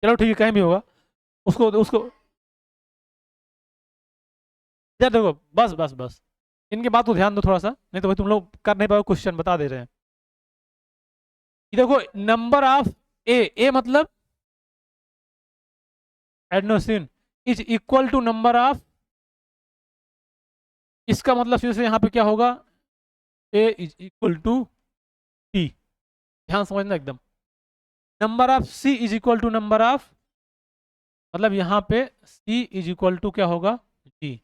चलो ठीक है, कहीं भी होगा, उसको उसको यार देखो, बस बस बस, इनके बात को ध्यान दो थोड़ा सा, नहीं तो भाई तुम लोग कर नहीं पाओ, क्वेश्चन बता दे रहे हैं। ये देखो नंबर ऑफ ए मतलब adenosine is equal to number of, इसका मतलब फिर से यहाँ पे क्या होगा, A is equal to T, ध्यान समझना एकदम। Number of C is equal to number of, मतलब यहाँ पे सी इज इक्वल टू क्या होगा, जी।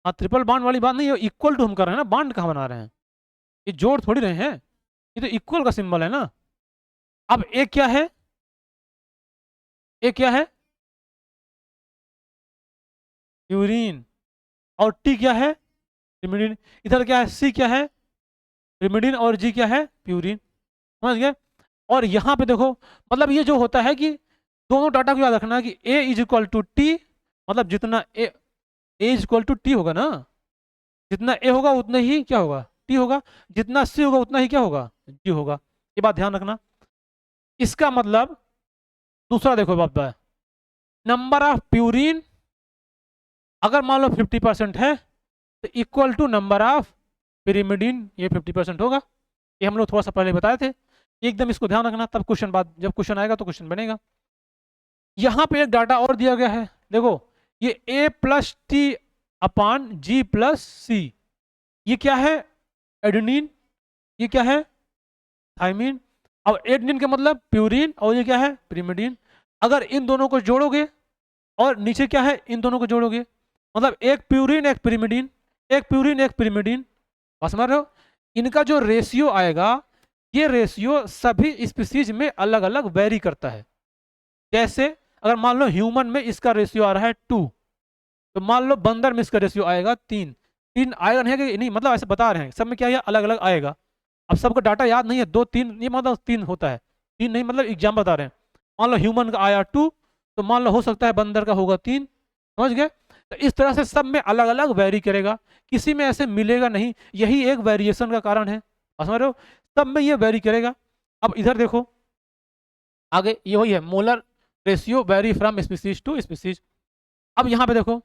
हाँ, ट्रिपल बॉन्ड वाली बात नहीं है, इक्वल टू हम कर रहे हैं ना, बॉन्ड कहाँ बना रहे हैं, ये जोड़ थोड़ी रहे हैं, ये तो इक्वल का सिंबल है ना। अब ए क्या है, ए क्या है, यूरिन, और टी क्या है, पिरिमिडिन। इधर क्या है, सी क्या है, पिरिमिडिन, और जी क्या है, प्यूरिन। समझ गए। और यहाँ पे देखो, मतलब ये जो होता है कि दोनों डाटा को याद रखना है कि ए इज इक्वल टू टी, मतलब जितना ए इज इक्वल टू टी होगा ना, जितना ए होगा उतना ही क्या होगा, टी होगा, जितना सी होगा उतना ही क्या होगा, जी होगा। ये बात ध्यान रखना। इसका मतलब दूसरा देखो बात, नंबर ऑफ प्यूरिन अगर मान लो 50% है तो equal to number of pyrimidine, ये 50% होगा। ये हम लोग थोड़ा सा पहले बताए थे, एकदम इसको ध्यान रखना, तब क्वेश्चन बाद जब क्वेश्चन आएगा तो क्वेश्चन बनेगा। यहाँ पे एक डाटा और दिया गया है, देखो ये ए प्लस टी अपान जी प्लस सी, ये क्या है, एडेनिन, ये क्या है, थाइमिन। अब एडेनिन का मतलब प्यूरिन, और ये क्या है, पिरिमिडिन। अगर इन दोनों को जोड़ोगे और नीचे क्या है, इन दोनों को जोड़ोगे, मतलब एक प्यूरिन एक पिरिमिडिन, एक प्यूरिन एक पिरिमिडिन, बस समझ रहे हो। इनका जो रेशियो आएगा, ये रेशियो सभी स्पीसीज में अलग अलग वेरी करता है। जैसे अगर मान लो ह्यूमन में इसका रेशियो आ रहा है 2, तो मान लो बंदर में इसका रेशियो आएगा 3। 3 आएगा नहीं, कि नहीं, मतलब ऐसे बता रहे हैं, सब में क्या है अलग अलग आएगा। अब सबका डाटा याद नहीं है, 2 3 ये मतलब 3 होता है, 3 नहीं, मतलब एग्जाम बता रहे हैं। मान लो ह्यूमन का आया 2, तो मान लो हो सकता है बंदर का होगा 3, समझ गए। तो इस तरह से सब में अलग अलग वेरी करेगा, किसी में ऐसे मिलेगा नहीं, यही एक वेरिएशन का कारण है, समझ रहे हो। सब में ये वेरी करेगा। अब इधर देखो आगे, ये वही है, molar ratio vary from species to species. अब यहाँ पे देखो,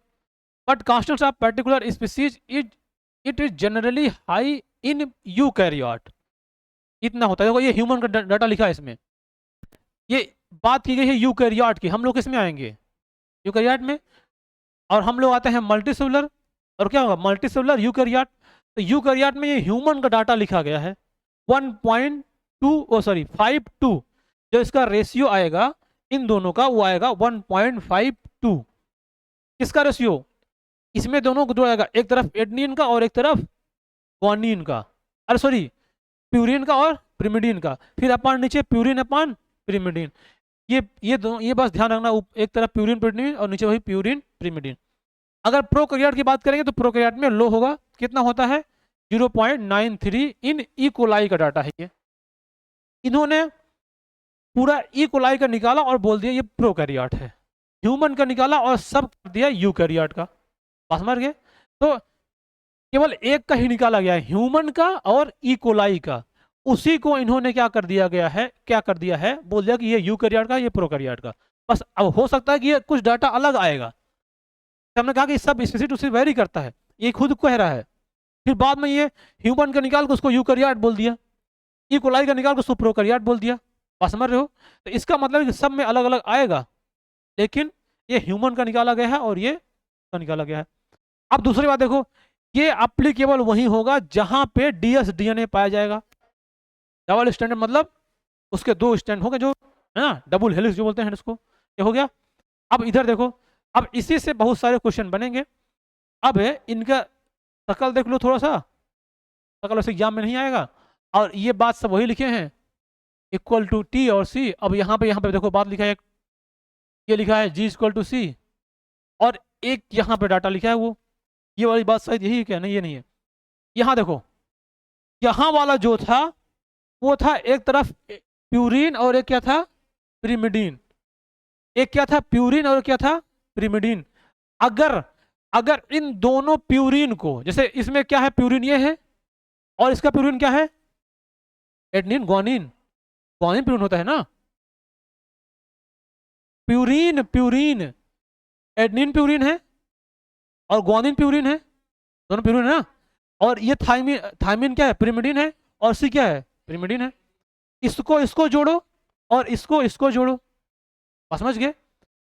but constants of particular species it is generally high in eukaryote, इतना होता है। देखो ये ह्यूमन का डाटा लिखा है इसमें, ये बात की गई है यूकैरियोट की, हम लोग किसमें आएंगे, यूकैरियोट में, और हम लोग आते हैं मल्टीसेलुलर, और क्या होगा, मल्टीसेलुलर यूकैरियोट। तो यूकैरियोट में ये ह्यूमन का डाटा लिखा गया है 1.2 जो इसका रेशियो आएगा इन दोनों का, वो आएगा 1.52। किसका रेशियो, इसमें दोनों को जोड़ेगा, एक तरफ एडेनिन का और एक तरफ ग्वानिन का, अरे सॉरी प्यूरिन का और पिरिमिडिन का, फिर अपान नीचे प्यूरिन अपान पिरिमिडिन। ये दोनों, ये बस ध्यान रखना, एक तरफ प्यूरिन पिरिमिडिन और नीचे वही प्यूरिन पिरिमिडिन। अगर प्रोकैरियोट की बात करेंगे तो प्रोकैरियोट में लो होगा, कितना होता है 0.93 इन ई कोलाई का डाटा है ये। इन्होंने पूरा ई कोलाई का निकाला और बोल दिया ये प्रोकैरियोट है, ह्यूमन का निकाला और सब कर दिया यूकैरियोट का, बस मर गए। तो केवल एक का ही निकाला गया है, ह्यूमन का और ई कोलाई का, उसी को इन्होंने क्या कर दिया गया है, क्या कर दिया है, बोल दिया कि ये यूकैरियोट का, ये प्रोकैरियोट का। बस अब हो सकता है कि ये कुछ डाटा अलग आएगा, हमने कहा कि सब स्पीसीज टू वेरी करता है, ये खुद कह रहा है। फिर बाद में ये ह्यूमन का निकाल के उसको यूकैरियोट बोल दिया, ई कोलाई का निकाल के उसको प्रोकैरियोट बोल दिया, बात समझ रहे हो। तो इसका मतलब है कि सब में अलग अलग आएगा, लेकिन ये ह्यूमन का निकाला गया है और ये का निकाला गया है। अब दूसरी बात देखो, ये एप्लीकेबल वहीं होगा जहां पे डीएस डीएनए पाया जाएगा। डबल स्टैंडर्ड मतलब उसके 2 स्टैंड होंगे, जो है ना डबल हेलिक्स जो बोलते हैं इसको, ये हो गया। अब इधर देखो, अब इसी से बहुत सारे क्वेश्चन बनेंगे। अब इनका शकल देख लो थोड़ा सा, शकल वैसे एग्जाम में नहीं आएगा, और ये बात सब वही लिखे हैं इक्वल टू टी और सी। अब यहाँ पे देखो बात लिखा है, ये लिखा है जी इक्वल टू सी, और एक यहाँ पे डाटा लिखा है, वो ये वाली बात शायद यही है क्या, नहीं ये नहीं है। यहाँ देखो, यहाँ वाला जो था वो था एक तरफ प्यूरिन और एक क्या था, पिरिमिडिन। एक क्या था, प्यूरिन और क्या था, पिरिमिडिन। अगर अगर इन दोनों प्यूरिन को, जैसे इसमें क्या है, प्यूरिन ये है, और इसका प्यूरिन क्या है, एडेनिन ग्वानिन, ग्वानिन प्यूरिन होता है ना, प्यूरिन प्यूरिन एडेनिन प्यूरिन है और ग्वानिन प्यूरिन है, दोनों प्यूरिन है ना। और ये थाइमिन, थाइमिन क्या है, पिरिमिडिन है, और सी क्या है, पिरिमिडिन है। इसको जोड़ो और इसको जोड़ो, बात समझ गए।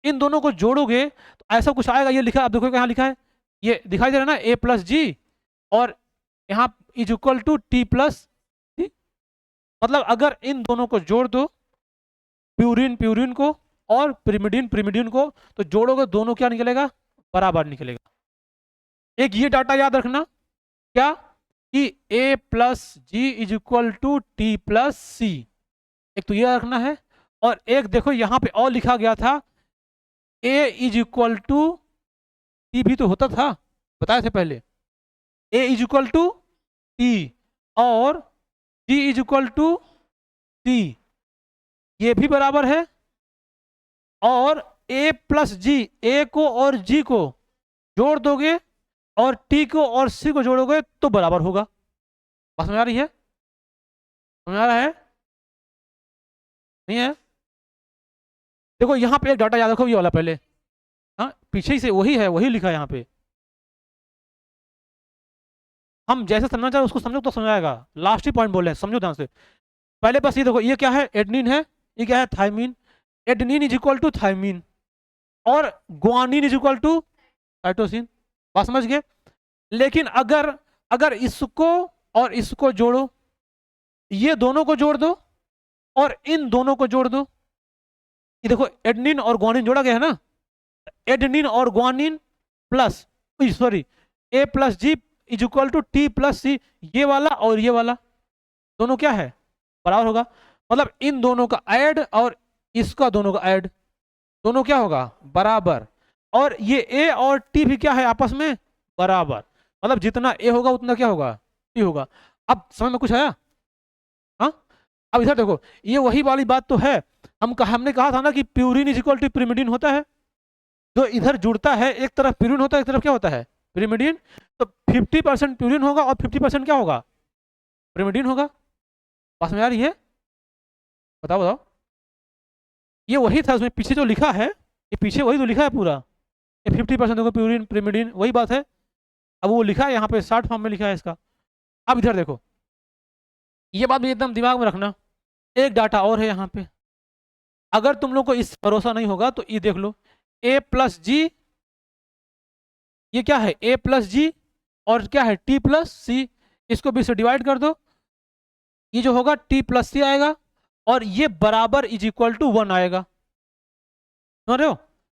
इन दोनों को जोड़ोगे तो ऐसा कुछ आएगा, ये लिखा, आप देखो यहाँ लिखा है, ये दिखाई दे रहा है ना, ए प्लस जी, और यहाँ is equal to T plus T. मतलब अगर इन दोनों को जोड़ दो, प्यूरिन प्यूरिन को और पिरिमिडिन पिरिमिडिन को, तो जोड़ोगे दोनों क्या निकलेगा, बराबर निकलेगा। एक ये डाटा याद रखना, क्या कि A plus G is equal to T plus C, एक तो ये रखना है। और एक देखो यहाँ पे और लिखा गया था, ए इज इक्वल टू टी भी तो होता था, बताए थे पहले, ए इज इक्वल टू टी और जी इज इक्वल टू टी, ये भी बराबर है। और ए प्लस जी, ए को और जी को जोड़ दोगे और टी को और सी को जोड़ोगे तो बराबर होगा। बात समझ आ रही है, समझ आ रहा है, नहीं है? देखो यहाँ पे एक डाटा याद रखो, ये वाला पहले, हाँ पीछे ही से वही है, वही लिखा है यहाँ पे। हम जैसे समझना चाहे उसको समझो तो समझाएगा, लास्ट ही पॉइंट बोले, समझो ध्यान से। पहले बस ये देखो, ये क्या है, एडनिन है, ये क्या है, thymine. Adenine is equal to thymine और guanine is equal to cytosine, बात समझ गए। लेकिन अगर अगर इसको और इसको जोड़ो, ये दोनों को जोड़ दो और इन दोनों को जोड़ दो, ये देखो एडनिन और ग्वानिन जोड़ा गया है ना, एडनिन और guanine plus, sorry, A plus G is equal to T plus C, ये वाला और ये वाला दोनों क्या है, बराबर होगा। मतलब इन दोनों का ऐड और इसका दोनों का ऐड, दोनों क्या होगा, बराबर। और ये ए और टी भी क्या है, आपस में बराबर। मतलब जितना ए होगा उतना क्या होगा, टी होगा। अब समझ में कुछ आया? हाँ, अब इधर देखो, ये वही वाली बात तो है, हमने कहा था ना कि purine is equal to pyrimidine होता है, जो इधर जुड़ता है, एक तरफ प्यूरिन होता है, एक तरफ क्या होता है, पिरिमिडिन। तो 50% प्यूरिन होगा और 50% क्या होगा, पिरिमिडिन होगा। पास में आ रही है, बताओ बताओ। ये वही था, उसमें पीछे जो लिखा है, ये पीछे वही तो लिखा है पूरा, ये 50% होगा प्यूरिन पिरिमिडिन, वही बात है। अब वो लिखा है यहाँ पे, शॉर्ट फॉर्म में लिखा है इसका। अब इधर देखो, ये बात भी एकदम दिमाग में रखना, एक डाटा और है यहाँ पे, अगर तुम लोग को इस भरोसा नहीं होगा तो ये देख लो, ए प्लस जी, ये क्या है, ए प्लस जी और क्या है, टी प्लस सी, इसको भी से डिवाइड कर दो, ये जो होगा टी प्लस सी आएगा और ये बराबर इज इक्वल टू 1 आएगा, समझ रहे हो।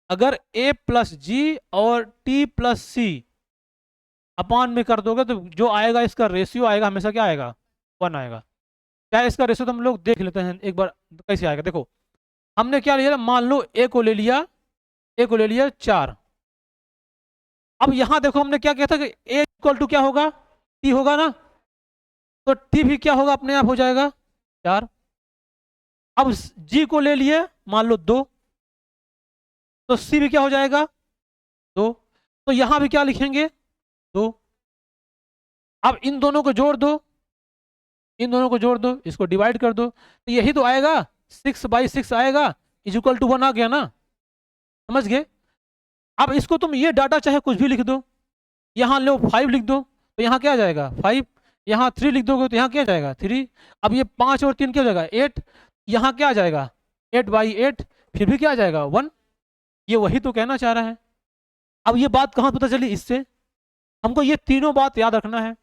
अगर ए प्लस जी और टी प्लस सी अपान में कर दोगे तो जो आएगा इसका रेशियो आएगा हमेशा क्या आएगा, 1 आएगा। क्या इसका रेशियो तो हम लोग देख लेते हैं एक बार कैसे आएगा। देखो हमने क्या लिया, मान लो ए को ले लिया, ए को ले लिया 4। अब यहां देखो हमने क्या किया था कि ए इक्वल टू क्या होगा, टी होगा ना, तो टी भी क्या होगा, अपने आप हो जाएगा 4। अब जी को ले लिए मान लो 2, तो सी भी क्या हो जाएगा 2, तो यहां भी क्या लिखेंगे 2। अब इन दोनों को जोड़ दो, इन दोनों को जोड़ दो, इसको डिवाइड कर दो, तो यही तो आएगा 6/6 आएगा, इज इक्वल टू 1 आ गया ना, समझ गए। अब इसको तुम ये डाटा चाहे कुछ भी लिख दो, यहाँ लो 5 लिख दो तो यहाँ क्या आ जाएगा 5, यहाँ 3 लिख दोगे तो यहाँ क्या आ जाएगा 3। अब ये 5 और 3 क्या हो जाएगा 8, यहाँ क्या आ जाएगा 8/8, फिर भी क्या आ जाएगा 1। ये वही तो कहना चाह रहा है। अब ये बात कहाँ पता चली, इससे हमको ये तीनों बात याद रखना है।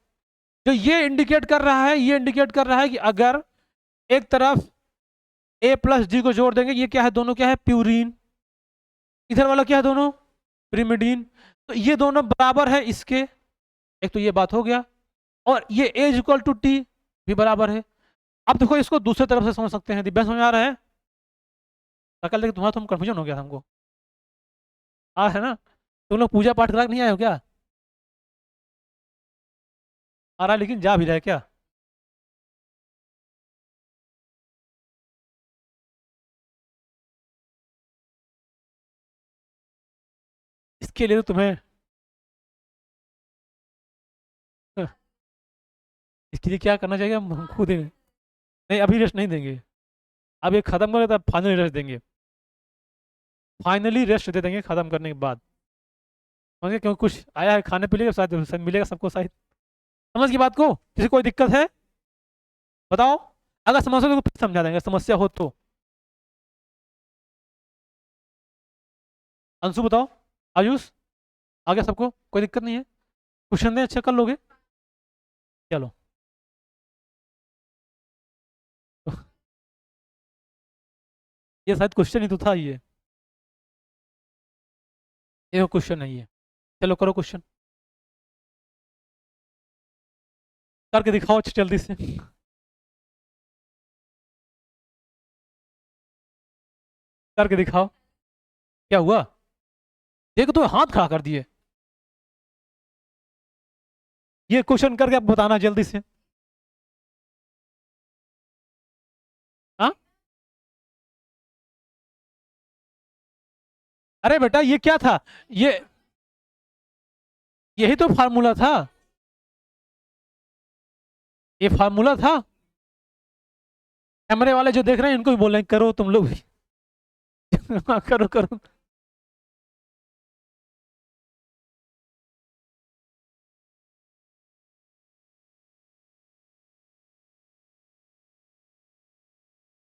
जो ये इंडिकेट कर रहा है, ये इंडिकेट कर रहा है कि अगर एक तरफ ए प्लस डी को जोड़ देंगे, ये क्या है, दोनों क्या है प्यूरिन, इधर वाला क्या है दोनों पिरिमिडीन, तो ये दोनों बराबर है इसके, एक तो ये बात हो गया। और ये ए इज इक्वल टू टी भी बराबर है। अब देखो इसको दूसरे तरफ से समझ सकते हैं, दिव्या समझ आ रहा है, कल देखिए तुम्हारा तुम कंफ्यूजन हो गया हमको, आ है ना, तुम लोग पूजा पाठ करा के नहीं आए हो क्या, आ रहा लेकिन जा भी रहा है क्या, इसके लिए तो तुम्हें इसके लिए क्या करना चाहिए, हम खुद ही नहीं, अभी रेस्ट नहीं देंगे, अब ये खत्म करें तब फाइनली रेस्ट देंगे, फाइनली रेस्ट दे देंगे खत्म करने के बाद, समझे, क्योंकि कुछ आया है खाने पीने के साथ मिलेगा सबको शायद, समझ की बात को, किसी कोई दिक्कत है बताओ, अगर समस्या हो तो फिर समझा देंगे, समस्या हो तो। अंशु बताओ, आयुष आ गया सबको, कोई दिक्कत नहीं है, क्वेश्चन दें अच्छा कर लोगे, चलो ये शायद क्वेश्चन ही तो था ये क्वेश्चन नहीं है, चलो करो क्वेश्चन करके दिखाओ जल्दी से, करके दिखाओ क्या हुआ, देखो तो हाथ खड़ा कर दिए, ये क्वेश्चन करके आप बताना जल्दी से। हाँ अरे बेटा ये क्या था, ये यही तो फार्मूला था, ये फार्मूला था, कैमरे वाले जो देख रहे हैं इनको भी बोल रहे हैं करो तुम लोग भी हाँ, करो करो,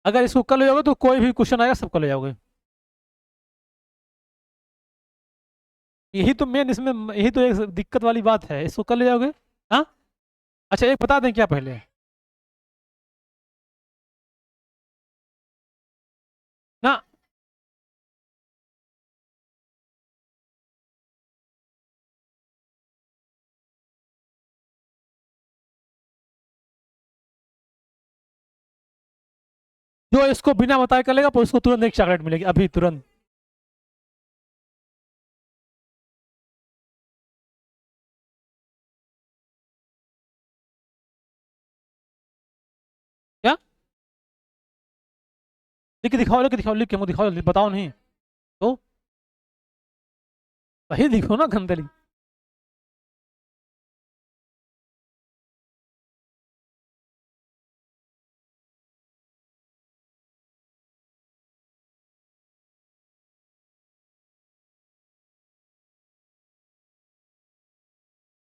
अगर इसको कर ले जाओगे तो कोई भी क्वेश्चन आएगा सब कर ले जाओगे, यही तो मेन इसमें, यही तो एक दिक्कत वाली बात है, इसको कर ले जाओगे। हाँ अच्छा एक बता दें क्या पहले, ना जो इसको बिना बताए कर लेगा उसको तुरंत एक चॉकलेट मिलेगी अभी तुरंत, क्या लिख के दिखाओ, लिख के दिखाओ, लिख के मुझे दिखाओ जल्दी, बताओ नहीं तो सही दिखो ना गंदली,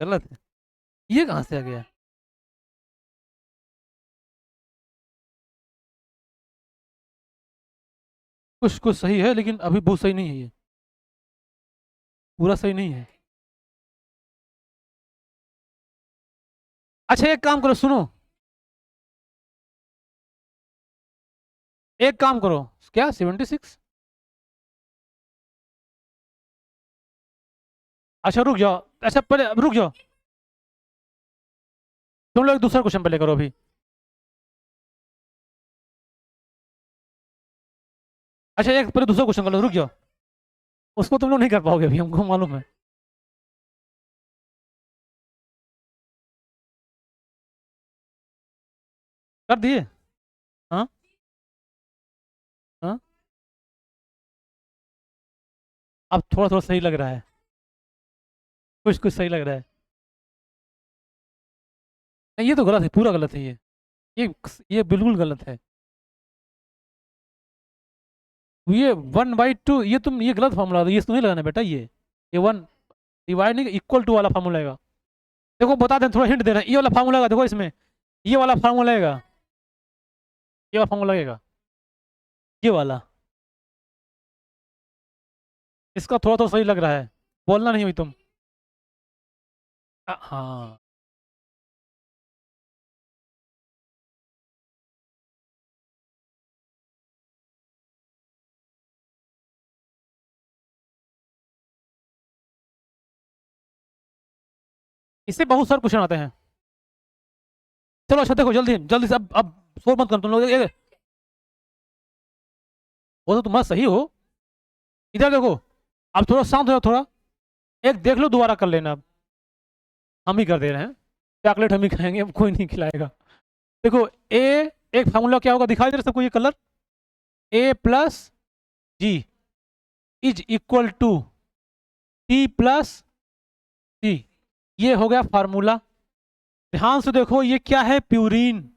गलत है, ये कहाँ से आ गया, कुछ कुछ सही है लेकिन अभी बहुत सही नहीं है ये, पूरा सही नहीं है। अच्छा एक काम करो सुनो, एक काम करो, क्या 76, अच्छा रुक जाओ, अच्छा पहले रुक जाओ, तुम लोग एक दूसरा क्वेश्चन पहले करो अभी, अच्छा एक पहले दूसरा क्वेश्चन कर लो, रुक जाओ, उसको तुम लोग नहीं कर पाओगे अभी हमको मालूम है, कर दिए, हाँ हाँ, अब थोड़ा थोड़ा सही लग रहा है, कुछ कुछ सही लग रहा है, नहीं ये तो गलत है, पूरा गलत है ये ये बिल्कुल गलत है, ये 1/2 ये तुम ये गलत फॉर्मूला, ये तुम्हें लगाना है बेटा, ये 1 डिवाइड नहीं इक्वल टू वाला फार्मूला आएगा, देखो बता दें थोड़ा हिंट दे रहे हैं, ये वाला फार्मूला आएगा देखो इसमें, ये वाला फार्मूला आएगा, ये वाला फार्मूला लगेगा, ये वाला, इसका थोड़ा थोड़ा सही लग रहा है, बोलना नहीं हुई तुम, हाँ इससे बहुत सारे क्वेश्चन आते हैं, चलो अच्छा देखो जल्दी जल्दी से, अब शोर मत कर तुम लोग, वो तो तुम्हारा सही हो, इधर देखो, अब थोड़ा शांत हो जाओ थोड़ा, एक देख लो दोबारा कर लेना, अब हम ही कर दे रहे हैं, चॉकलेट हम ही खाएंगे, अब कोई नहीं खिलाएगा, देखो ए, एक फार्मूला क्या होगा दिखाई दे रहा है सबको ये colour, A plus G is equal to T plus C, ये हो गया फार्मूला, ध्यान से देखो ये क्या है, प्यूरिन,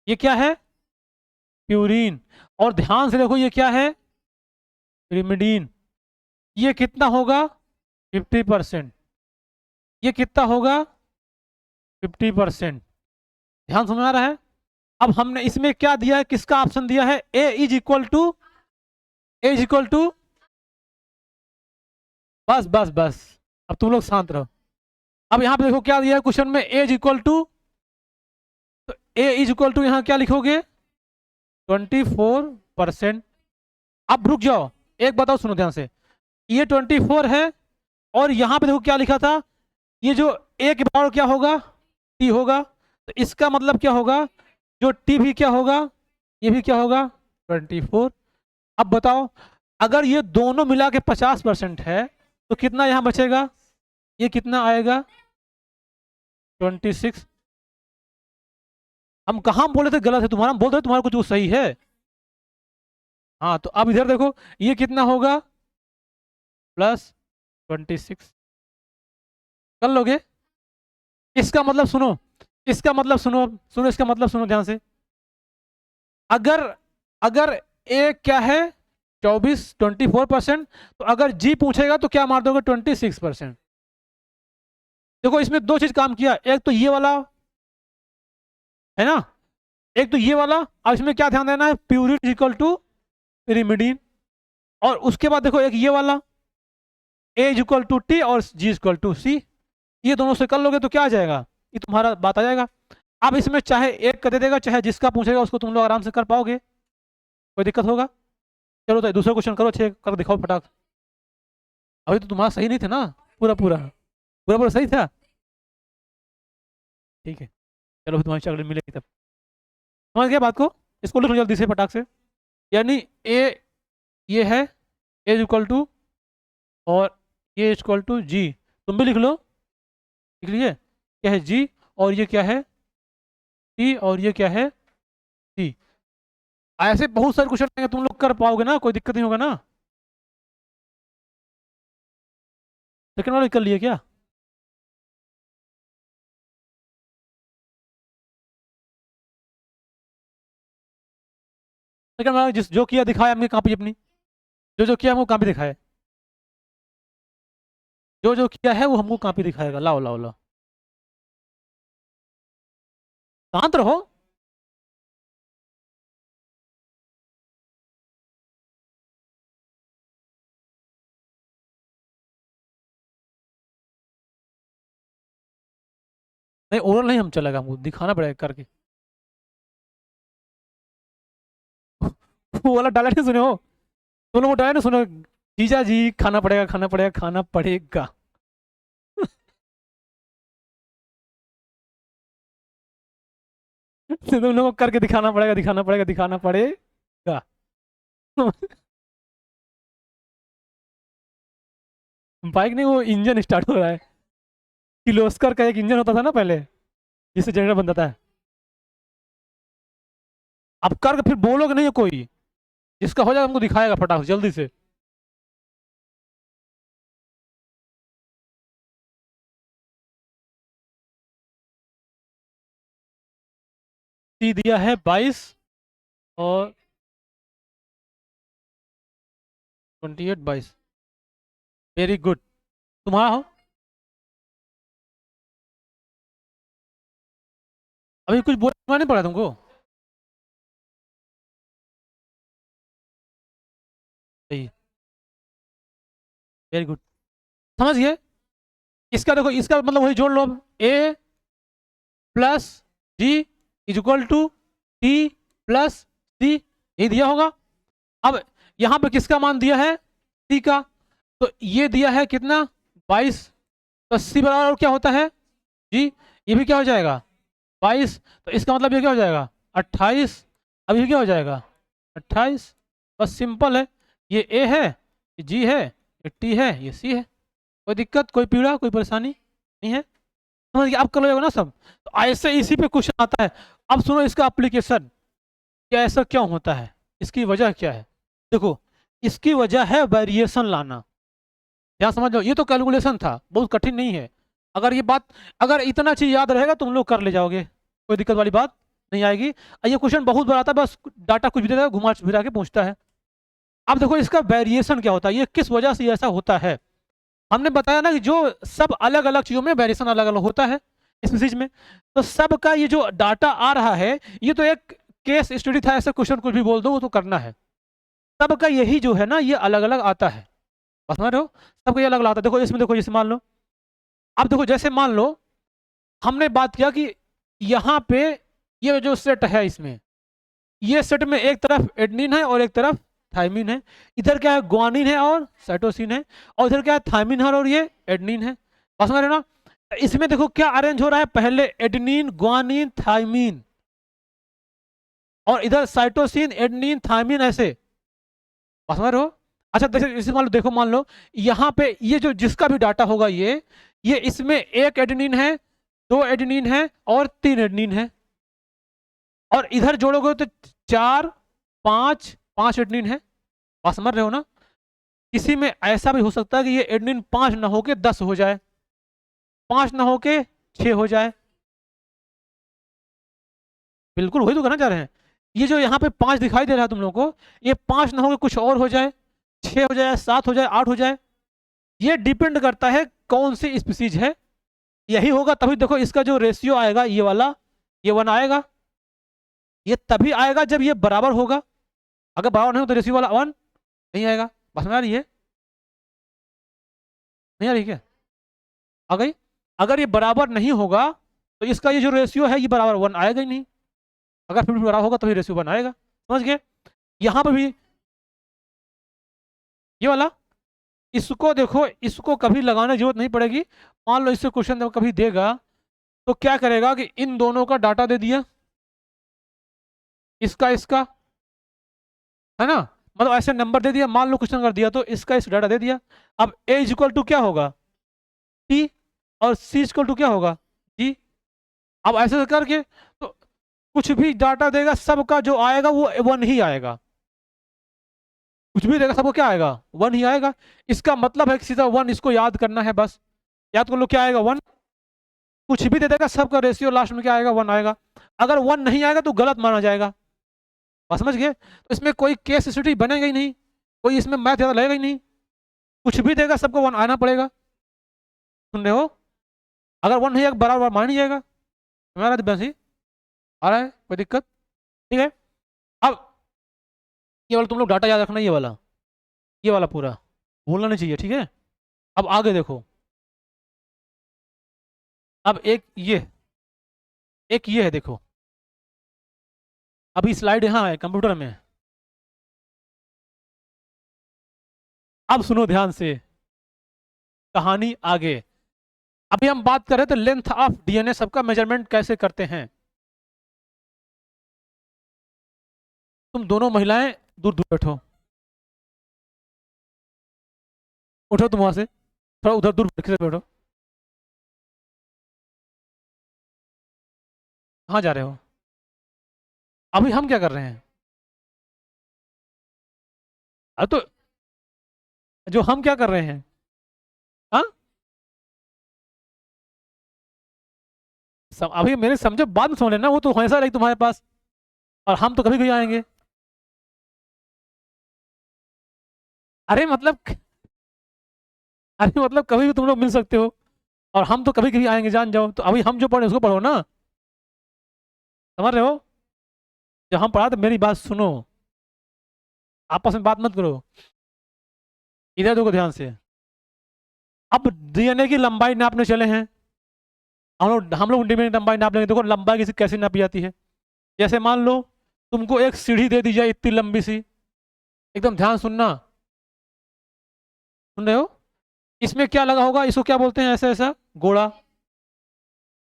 ये क्या है प्यूरिन, और ध्यान से देखो ये क्या है पिरिमिडीन, ये कितना होगा 50%, ये कितना होगा 50%, ध्यान समझ आ रहा है, अब हमने इसमें क्या दिया है, किसका ऑप्शन दिया है, ए इज इक्वल टू बस बस बस, अब तुम लोग शांत रहो। अब यहाँ पे देखो क्या दिया है क्वेश्चन में, एज इक्वल टू, तो ए इज इक्वल टू यहाँ क्या लिखोगे 24%। अब रुक जाओ, एक बताओ सुनो ध्यान से, ये 24 है और यहाँ पे देखो क्या लिखा था, ये जो ए के बराबर क्या होगा टी होगा, तो इसका मतलब क्या होगा, जो टी भी क्या होगा, ये भी क्या होगा 24। अब बताओ अगर ये दोनों मिला के 50% है तो कितना यहाँ बचेगा, ये कितना आएगा 26। हम कहाँ बोले थे गलत है तुम्हारा, हम बोल रहे तुम्हारा कुछ सही है। हाँ तो अब इधर देखो ये कितना होगा +26, कर लोगे। इसका मतलब सुनो, इसका मतलब सुनो सुनो, इसका मतलब सुनो ध्यान से, अगर अगर ए क्या है 24% तो अगर जी पूछेगा तो क्या मार दोगे 26%। देखो इसमें दो चीज काम किया, एक तो ये वाला है ना, एक तो ये वाला, अब इसमें क्या ध्यान देना है, प्यूरिन इक्वल टू पिरिमिडीन, और उसके बाद देखो एक ये वाला ए इक्वल टू टी और जी इक्वल टू सी, ये दोनों से कर लोगे तो क्या आ जाएगा, ये तुम्हारा बात आ जाएगा। अब इसमें चाहे एक कर दे देगा, चाहे जिसका पूछेगा उसको तुम लोग आराम से कर पाओगे, कोई दिक्कत होगा। चलो तो दूसरा क्वेश्चन करो, अच्छे कर दिखाओ फटाक। अभी तो तुम्हारा सही नहीं था ना, पूरा पूरा पूरा पूरा सही था, ठीक है। चलो फिर तुम्हारी चॉकलेट मिलेगी तब, समझ गया बात को। इसको लिख लो जल्दी से फटाक से, यानी ए ये है ए इक्वल टू और ये इक्वल टू जी, तुम भी लिख लो, लिख लीजिए क्या है जी और ये क्या है टी और ये क्या है टी। ऐसे बहुत सारे क्वेश्चन आएंगे, तुम लोग कर पाओगे ना, कोई दिक्कत नहीं होगा ना। सेकंड वाला कर लिए क्या, सेकंड वाला जिस जो किया दिखाया हमने कॉपी अपनी, जो किया हमको कॉपी दिखाया, जो किया है वो हमको कॉपी दिखाएगा, लाओ लाओ लाओ, शांत रहो। नहीं ओरल नहीं हम चलेगा, हमको दिखाना पड़ेगा करके। वो वाला डायलॉग नहीं सुने हो, तुम लोग वो डायलॉग नहीं सुनो, जीजा जी खाना पड़ेगा खाना पड़ेगा खाना पड़ेगा। तो तुम लोगों को करके दिखाना पड़ेगा दिखाना पड़ेगा दिखाना पड़ेगा। बाइक नहीं, वो इंजन स्टार्ट हो रहा है, किर्लोस्कर का एक इंजन होता था ना पहले, जिससे जनरेटर बनता था। अब करके फिर बोलोगे नहीं है कोई, जिसका हो जाएगा हमको दिखाएगा फटाक से जल्दी से। सी दिया है 22 और 28 22, वेरी गुड। तुम्हारा हो अभी कुछ बोलना नहीं पड़ा तुमको, सही, वेरी गुड, समझ गए। इसका देखो, इसका मतलब वही जोड़ लो, अब A plus D is equal to T plus C, ये दिया होगा। अब यहाँ पे किसका मान दिया है, सी का, तो ये दिया है कितना 22, तो सी बराबर क्या होता है जी, ये भी क्या हो जाएगा 22, तो इसका मतलब ये क्या हो जाएगा 28, अब ये क्या हो जाएगा 28, बस सिंपल है, ये ए है ये जी है ये टी है ये सी है, कोई दिक्कत कोई पीड़ा कोई परेशानी नहीं है, समझ गया। अब कर लो ना सब, तो ऐसे इसी पे क्वेश्चन आता है। अब सुनो इसका एप्लीकेशन, क्या ऐसा क्यों होता है, इसकी वजह क्या है, देखो इसकी वजह है वेरिएशन लाना, यहाँ समझ लो, ये तो कैलकुलेशन था, बहुत कठिन नहीं है। अगर ये बात, अगर इतना चीज याद रहेगा तुम लोग कर ले जाओगे, कोई दिक्कत वाली बात नहीं आएगी। ये क्वेश्चन बहुत बड़ा आता है, बस डाटा कुछ भी दे देगा घुमा फिरा के पूछता है। अब देखो इसका वेरिएशन क्या होता है, ये किस वजह से ऐसा होता है, हमने बताया ना कि जो सब अलग अलग चीजों में वेरिएशन अलग अलग होता है इस चीज में, तो सबका ये जो डाटा आ रहा है, ये तो एक केस स्टडी था, ऐसा क्वेश्चन कुछ भी बोल दो वो तो करना है, सबका यही जो है ना ये अलग अलग आता है। बात समझ रहे हो, सबको ये अलग अलग आता है। देखो इसमें, देखो जैसे मान लो, अब देखो जैसे मान लो हमने बात किया कि यहाँ पे ये जो सेट है, इसमें ये सेट में एक तरफ एडनिन है और एक तरफ थायमिन है। इधर क्या है, ग्वानिन है और साइटोसिन है, और इधर क्या है, थायमिन है और ये एडनिन है। बस समझ रहे हो ना। इसमें देखो क्या अरेंज हो रहा है, पहले एडनिन ग्वानिन थायमिन, और इधर साइटोसिन एडनिन थायमिन, ऐसे। बस समझ रहे हो। अच्छा इसे मान लो, देखो मान लो यहाँ पे ये जो जिसका भी डाटा होगा, ये इसमें एक एडनिन है, दो एडनिन है और तीन एडनिन है, और इधर जोड़ोगे तो चार, पांच, पांच एडनिन है। बात समझ रहे हो ना। किसी में ऐसा भी हो सकता है कि ये एडनिन 5 ना होके 10 हो जाए, 5 ना होके 6 हो जाए। बिल्कुल वही तो करना चाह रहे हैं। ये जो यहाँ पे 5 दिखाई दे रहा है तुम लोगों को, ये 5 ना होके कुछ और हो जाए, 6 हो जाए, 7 हो जाए, 8 हो जाए। ये डिपेंड करता है कौन सी स्पीसीज है। यही होगा तभी देखो इसका जो रेशियो आएगा, ये वाला, ये 1 आएगा। ये तभी आएगा जब ये बराबर होगा। अगर बराबर नहीं हो तो रेशियो वाला 1 नहीं आएगा। बस में आ रही है, नहीं आ रही क्या, आ गई। अगर ये बराबर नहीं होगा तो इसका ये जो रेशियो है ये बराबर 1 आएगा ही नहीं। अगर फिर भी बराबर होगा तो फिर रेशियो 1 आएगा। समझ गए। यहाँ पर भी ये वाला, इसको देखो, इसको कभी लगाने की जरूरत नहीं पड़ेगी। मान लो इससे क्वेश्चन कभी देगा तो क्या करेगा कि इन दोनों का डाटा दे दिया, इसका इसका, है ना, मतलब ऐसे नंबर दे दिया। मान लो क्वेश्चन कर दिया तो इसका इस डाटा दे दिया। अब ए इक्वल टू क्या होगा, टी, और सी इक्वल टू क्या होगा, जी। अब ऐसे करके तो कुछ भी डाटा देगा, सबका जो आएगा वो 1 ही आएगा। कुछ भी देगा सबको क्या आएगा, 1 ही आएगा। इसका मतलब है कि सीधा 1, इसको याद करना है बस। याद कर लो क्या आएगा, 1। कुछ भी दे देगा, सबका रेशियो लास्ट में क्या आएगा, 1 आएगा। अगर 1 नहीं आएगा तो गलत माना जाएगा। बस समझ गए। तो इसमें कोई केस स्टडी बनेगा ही नहीं, कोई इसमें मैथ ज़्यादा लगेगा ही नहीं। कुछ भी देगा सबको 1 आना पड़ेगा। सुन रहे हो। अगर 1 नहीं आएगा बराबर मान ही जाएगा। हमारा तो बस ही आ रहा है, कोई दिक्कत, ठीक है। अब ये वाला तुम लोग डाटा याद रखना, ये वाला पूरा भूलना नहीं चाहिए, ठीक है। अब आगे देखो, अब एक ये है, देखो अभी स्लाइड यहाँ है कंप्यूटर में। अब सुनो ध्यान से, कहानी आगे। अभी हम बात कर रहे थे लेंथ ऑफ डीएनए, सबका मेजरमेंट कैसे करते हैं। तुम दोनों महिलाएं दूर दूर बैठो, उठो तुम वहां से, थोड़ा उधर दूर बैठो। कहाँ जा रहे हो। अभी हम क्या कर रहे हैं, अब तो जो हम क्या कर रहे हैं, हाँ अभी मेरे समझो, बाद में समझ लेना, वो तो हमेशा रही तुम्हारे पास, और हम तो कभी कभी आएंगे। अरे मतलब, अरे मतलब कभी भी तुम लोग मिल सकते हो, और हम तो कभी कभी आएंगे, जान जाओ। तो अभी हम जो पढ़े उसको पढ़ो ना, समझ रहे हो। जब हम पढ़ा तो मेरी बात सुनो, आपस में बात मत करो। इधर देखो ध्यान से। अब डीएनए की लंबाई नापने चले हैं हम लोग डीएनए की लंबाई नाप लेंगे। देखो लंबाई किसी कैसे नापी जाती है। जैसे मान लो तुमको एक सीढ़ी दे दी जाए इतनी लंबी सी, एकदम ध्यान सुनना, सुन रहे हो। इसमें क्या लगा होगा, इसको क्या बोलते हैं, ऐसा ऐसा गोला।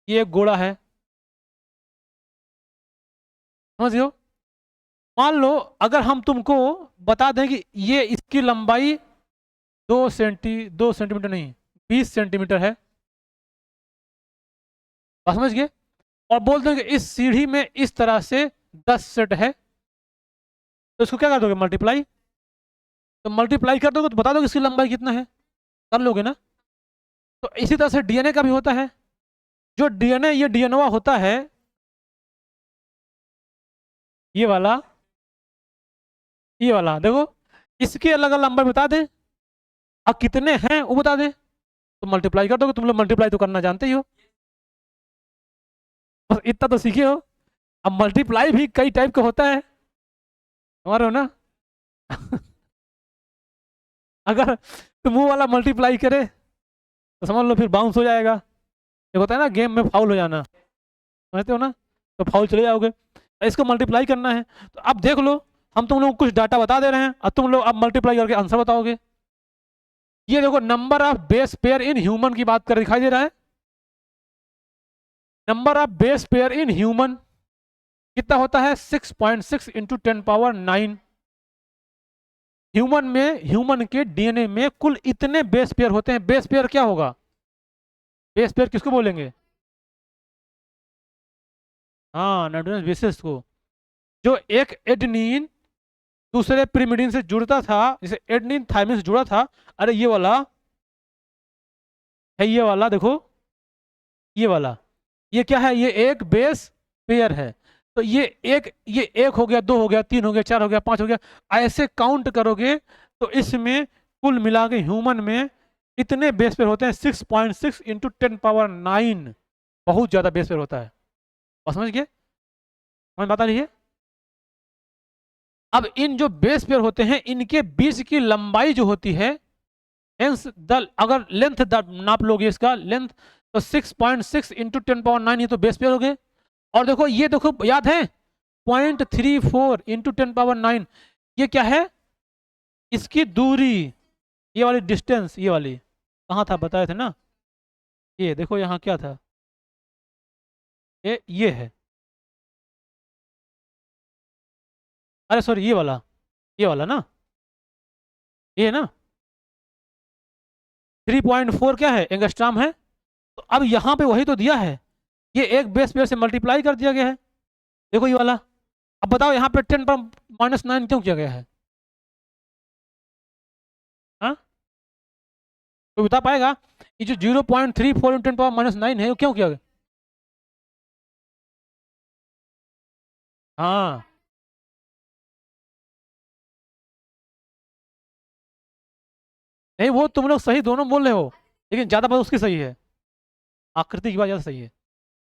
ये एक गोला है, समझ लो। मान लो अगर हम तुमको बता दें कि ये इसकी लंबाई 2 सेंटीमीटर नहीं, 20 सेंटीमीटर है, बात समझ गए। और बोल दें कि इस सीढ़ी में इस तरह से 10 सेट है, तो इसको क्या कर दोगे, मल्टीप्लाई। तो मल्टीप्लाई कर दोगे तो बता दोगे इसकी लंबाई कितना है, कर लोगे ना। तो इसी तरह से डीएनए का भी होता है। जो डीएनए, ये डीएनओ होता है, ये वाला, ये वाला देखो, इसकी अलग अलग लंबाई बता दें, अब कितने हैं वो बता दें, तो मल्टीप्लाई कर दोगे। तुम लोग मल्टीप्लाई तो करना जानते ही हो, बस इतना तो सीखे हो। अब मल्टीप्लाई भी कई टाइप का होता है, समझ रहे हो ना। अगर तो मुंह वाला मल्टीप्लाई करे तो समझ लो फिर बाउंस हो जाएगा। एक होता है ना गेम में फाउल हो जाना, समझते हो ना, तो फाउल चले जाओगे। तो इसको मल्टीप्लाई करना है। तो अब देख लो, हम तुम लोग को कुछ डाटा बता दे रहे हैं और तुम लोग अब मल्टीप्लाई करके आंसर बताओगे। ये देखो number of base pair in human की बात कर दिखाई दे रहा है। Number of base pair in human कितना होता है 6.6 इंटू 10⁻9। ह्यूमन में, ह्यूमन के डीएनए में कुल इतने बेस पेयर होते हैं। बेस पेयर क्या होगा? बेस पेयर किसको बोलेंगे? हाँ, नाइट्रोजन बेसिस को। जो एक एडेनिन दूसरे पिरिमिडिन से जुड़ता था, जैसे एडेनिन थायमिन से जुड़ा था। अरे ये वाला है, ये वाला देखो, ये वाला, ये क्या है? ये एक बेस पेयर है। तो ये एक हो गया, 2 हो गया, 3 हो गया, 4 हो गया, 5 हो गया, ऐसे काउंट करोगे तो इसमें कुल मिला के ह्यूमन में इतने बेस पेयर होते हैं 6.6 इंटू 10⁻9। बहुत ज्यादा बेस पेयर होता है। और समझ गए? समझ बता लीजिए। अब इन जो बेस पेयर होते हैं इनके बीच की लंबाई जो होती है, अगर लेंथ नाप लोगे इसका लेंथ, तो 6.6 इंटू 10⁻9 ये तो बेस पेयर हो गए। और देखो ये देखो, याद है 0.34 इंटू 10⁻9 ये क्या है? इसकी दूरी, ये वाली डिस्टेंस, ये वाली कहाँ था बताए थे ना, ये देखो यहाँ क्या था, ये है, अरे सॉरी ये वाला ना, ये है ना 3.4 क्या है? एंगस्ट्राम है। तो अब यहाँ पे वही तो दिया है, ये एक बेस पेयर से मल्टीप्लाई कर दिया गया है। देखो ये वाला। अब बताओ यहाँ पे 10⁻9 क्यों किया गया है? हाँ, कोई बता पाएगा? ये जो 0.34 10⁻9 है वो क्यों किया गया? हाँ, नहीं वो तुम लोग सही दोनों बोल रहे हो, लेकिन ज्यादा बात उसकी सही है, आकृति की बात ज्यादा सही है।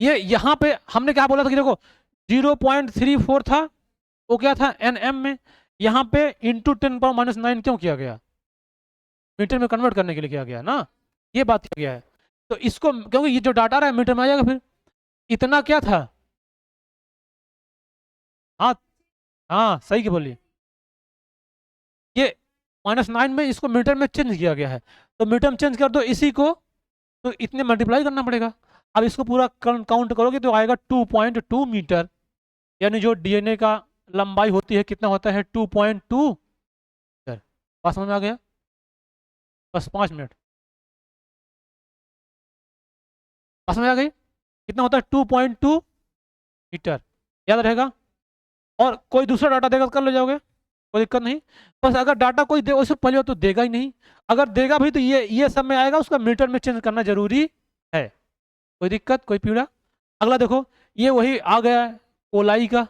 ये यहाँ पे हमने क्या बोला था कि देखो 0.34 था, वो क्या था एनएम में, यहाँ पे इंटू 10⁻9 क्यों किया गया? मीटर में कन्वर्ट करने के लिए किया गया ना, ये बात किया गया है। तो इसको क्योंकि ये जो डाटा रहा है मीटर में आ जाएगा, फिर इतना क्या था? हाँ, हाँ सही की बोली। ये -9 में इसको मीटर में चेंज किया गया है, तो मीटर में चेंज कर दो इसी को, तो इतने मल्टीप्लाई करना पड़ेगा। अब इसको पूरा काउंट करोगे तो आएगा 2.2 मीटर, यानी जो डीएनए का लंबाई होती है कितना होता है 2.2 मीटर। बात समझ में आ गया? बस 5 मिनट, बात समझ आ गई? कितना होता है 2.2 मीटर, याद रहेगा। और कोई दूसरा डाटा देगा तो कर ले जाओगे, कोई दिक्कत नहीं। बस अगर डाटा कोई दे उससे पहले तो देगा ही नहीं, अगर देगा भी तो ये सब में आएगा, उसका मीटर में चेंज करना जरूरी है। कोई दिक्कत, कोई पीड़ा? अगला देखो, ये वही आ गया है कोलाई का।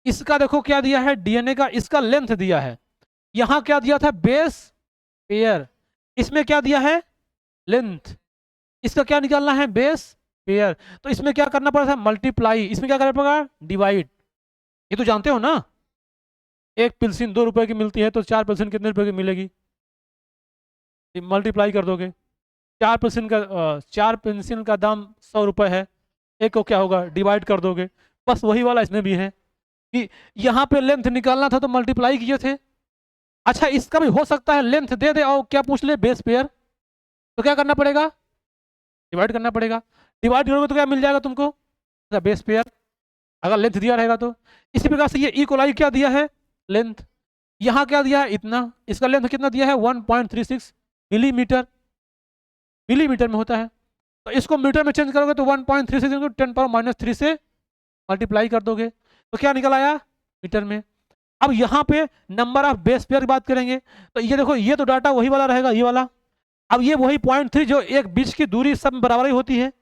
इसका देखो क्या दिया है डीएनए का, इसका लेंथ दिया है। यहाँ क्या दिया था? Base pair. इसमें क्या दिया है? लेंथ। इसका क्या निकालना है? Base pair. तो इसमें क्या करना पड़ा था? मल्टीप्लाई। इसमें क्या करना पड़ेगा? डिवाइड। ये तो जानते हो ना, एक पेंसिल 2 रुपए की मिलती है तो 4 पेंसिल कितने रुपए की मिलेगी? मल्टीप्लाई कर दोगे। 4 पेंसिल का दाम 100 रुपए है, एक को क्या होगा? डिवाइड कर दोगे। बस वही वाला इसमें भी है कि यहाँ पे लेंथ निकालना था तो मल्टीप्लाई किए थे। अच्छा, इसका भी हो सकता है लेंथ दे दे और क्या पूछ ले? Base pair. तो क्या करना पड़ेगा? डिवाइड करना पड़ेगा। डिवाइड करोगे तो क्या मिल जाएगा तुमको? बेस पेयर, अगर लेंथ दिया रहेगा तो। इसी प्रकार से ये इक्वलाई क्या दिया है? लेंथ। यहाँ क्या दिया है? इतना। इसका लेंथ कितना दिया है? 1.36 मिलीमीटर। मिलीमीटर में होता है, तो इसको मीटर में चेंज करोगे तो 1.36 इंटू 10⁻³ से मल्टीप्लाई कर दोगे तो क्या निकल आया? मीटर में। अब यहाँ पे नंबर ऑफ बेस पेयर की बात करेंगे, तो ये देखो ये तो डाटा वही वाला रहेगा, ये वाला। अब ये वही 0.3 जो एक बीच की दूरी सब बराबर ही होती है,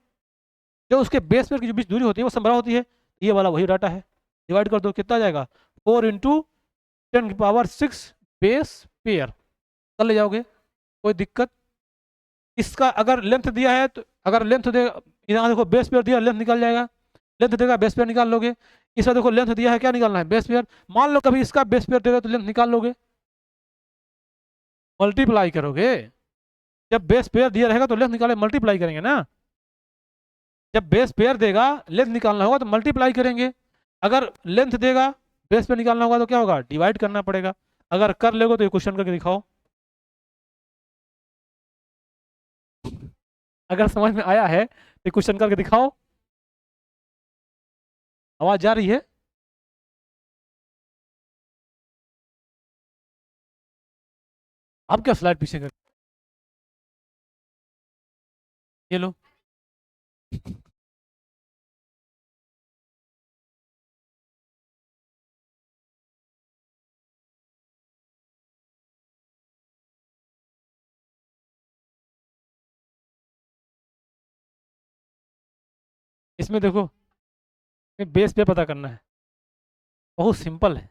जो उसके बेस पेयर की जो बीच दूरी होती है वो सब बराबर होती है, ये वाला वही डाटा है। डिवाइड कर दो, कितना आ जाएगा? 4 इंटू 10⁻6 बेस पेयर। कर ले जाओगे, कोई दिक्कत? इसका अगर लेंथ दिया है तो, अगर लेंथ दे, यहाँ देखो बेस पेयर दिया, लेंथ निकल जाएगा। लेंथ देगा, बेस पेयर निकाल लोगे। इसका देखो लेंथ दिया है, क्या निकालना है? Base pair. मान लो कभी इसका बेस पेयर देगा तो लेंथ निकाल लोगे। मल्टीप्लाई करोगे। जब बेस पेयर दिया रहेगा तो लेंथ निकाले मल्टीप्लाई करेंगे ना। जब बेस पेयर देगा लेंथ निकालना होगा तो मल्टीप्लाई करेंगे। अगर लेंथ देगा बेस पेयर निकालना होगा तो क्या होगा, डिवाइड करना पड़ेगा। अगर कर लोगे तो ये क्वेश्चन करके दिखाओ। अगर समझ में आया है तो क्वेश्चन करके दिखाओ। आवाज जा रही है? अब क्या स्लाइड पीछे कर, ये लो। इसमें देखो, बेस पे पता करना है, बहुत सिंपल है।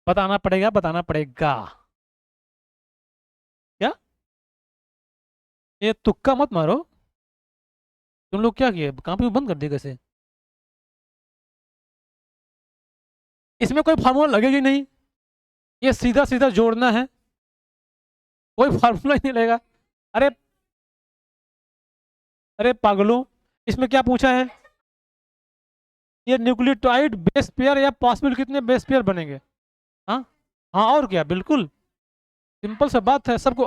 बताना पड़ेगा, बताना पड़ेगा। क्या? ये तुक्का मत मारो। तुम लोग क्या किए, कहाँ पे बंद कर दिए कैसे? इसमें कोई फार्मूला लगेगा ही नहीं, ये सीधा सीधा जोड़ना है, कोई फार्मूला ही नहीं लगेगा। अरे, अरे पागलों, इसमें क्या पूछा है? ये न्यूक्लियोटाइड बेस पेयर या पॉसिबल कितने बेस पेयर बनेंगे? हाँ, हाँ और क्या, बिल्कुल सिंपल सा बात है सबको।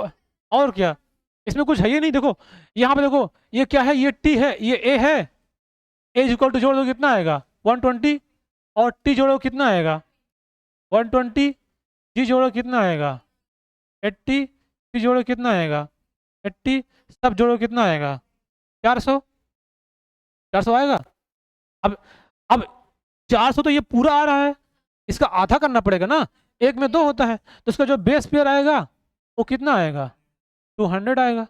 और क्या, इसमें कुछ है ही नहीं। देखो यहाँ पे देखो, ये क्या है, ये टी है, ये ए है। ए इक्वल टू जोड़ दो कितना आएगा, 120। और टी जोड़ो कितना आएगा, 120। जी जोड़ो कितना आएगा, 80। टी जोड़ो कितना आएगा, 80। सब जोड़ो कितना आएगा, 400। 400 आएगा। अब अब 400 तो ये पूरा आ रहा है, इसका आधा करना पड़ेगा ना। एक में दो होता है, तो इसका जो बेस पेयर आएगा वो कितना आएगा, 200 आएगा।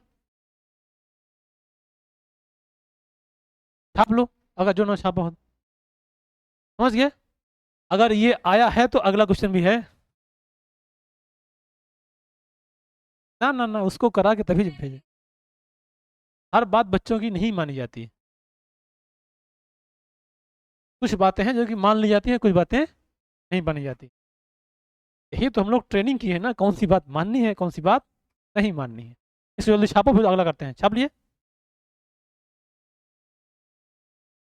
छाप लो, अगर जो ना छापा हो। समझ गए? अगर ये आया है तो अगला क्वेश्चन भी है। ना ना ना, उसको करा के तभी भेजे। हर बात बच्चों की नहीं मानी जाती। कुछ बातें हैं जो कि मान ली जाती हैं, कुछ बातें नहीं मानी जाती। यही तो हम लोग ट्रेनिंग की है ना, कौन सी बात माननी है, कौन सी बात नहीं माननी है। इसको जल्दी छापो, फिर अगला करते हैं। छाप लिए,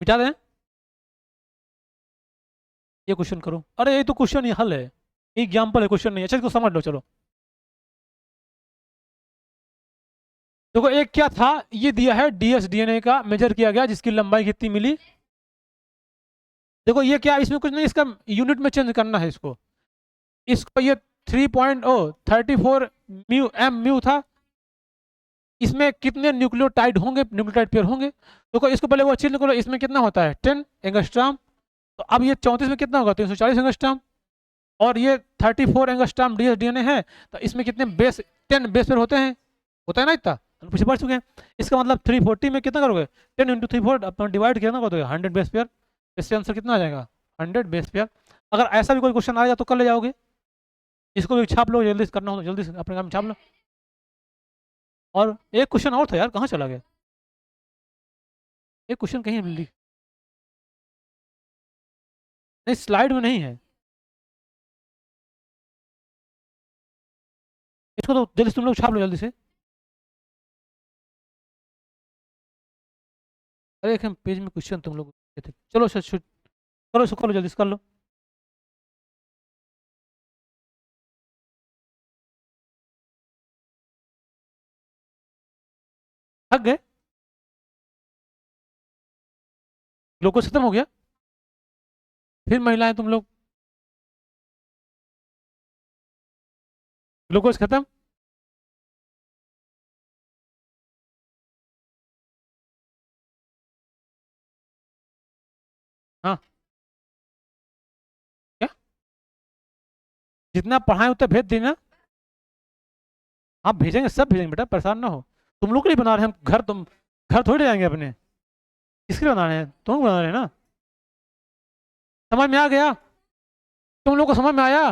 मिटा दें। ये क्वेश्चन करो। अरे ये तो क्वेश्चन, ये हल है, एग्जाम्पल है, क्वेश्चन नहीं है। अच्छा इसको समझ लो, चलो। देखो एक क्या था, ये दिया है डीएस डीएनए का मेजर किया गया, जिसकी लंबाई कितनी मिली। देखो ये क्या, इसमें कुछ नहीं, इसका यूनिट में चेंज करना है इसको। इसको ये 3.34 म्यू एम म्यू था। इसमें कितने न्यूक्लियोटाइड होंगे, न्यूक्लियोटाइड पेयर होंगे। देखो इसको पहले वो अच्छी निकलो, इसमें कितना होता है 10 एंगस्ट्राम। तो अब ये 34 में कितना होगा, 340 एंगस्ट्राम। और ये 34 एंगस्ट्राम डीएस डीएनए है, तो इसमें कितने बेस, 10 बेस पेयर होते हैं, होता है ना इतना, हम पीछे पढ़ चुके हैं। इसका मतलब 340 में कितना करोगे, 10 इंटू 3 अपना डिवाइड किया ना, कर दोगे 100 बेस पेयर। इससे आंसर कितना आ जाएगा, 100 बेस पेयर। अगर ऐसा भी कोई क्वेश्चन आएगा तो कर ले जाओगे। इसको भी छाप लो, जल्दी से करना हो तो जल्दी से अपने काम में छाप लो। और एक क्वेश्चन और था यार, कहाँ चला गया? एक क्वेश्चन कहीं नहीं, स्लाइड में नहीं है। इसको तो जल्दी से तुम लोग छाप लो जल्दी से। अरे एक हम पेज में क्वेश्चन तुम लोग थे। चलो करो इसको, करो जल्दी से कर लो। थक गए? ग्लूकोज खत्म हो गया? फिर महिलाएं तुम लोग, ग्लूकोज खत्म? हाँ। क्या? जितना पढ़ाए उतना भेज देना। आप भेजेंगे, सब भेजेंगे बेटा, परेशान ना हो। तुम लोग के लिए बना रहे हैं हम घर, तुम घर थोड़ी जाएंगे अपने। किसके लिए बना रहे हैं, तुम बना रहे हैं ना। समझ में आ गया? तुम लोग को समझ में आया?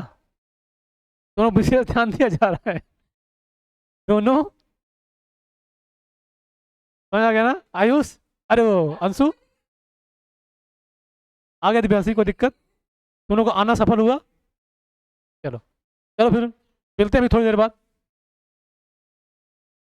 दोनों विशेष ध्यान दिया जा रहा है, दोनों। समझ आ गया ना आयुष? अरे वो अंशु, आ गया दिव्यांशी, कोई दिक्कत? दोनों को आना सफल हुआ? चलो चलो फिर मिलते हैं अभी थोड़ी देर बाद।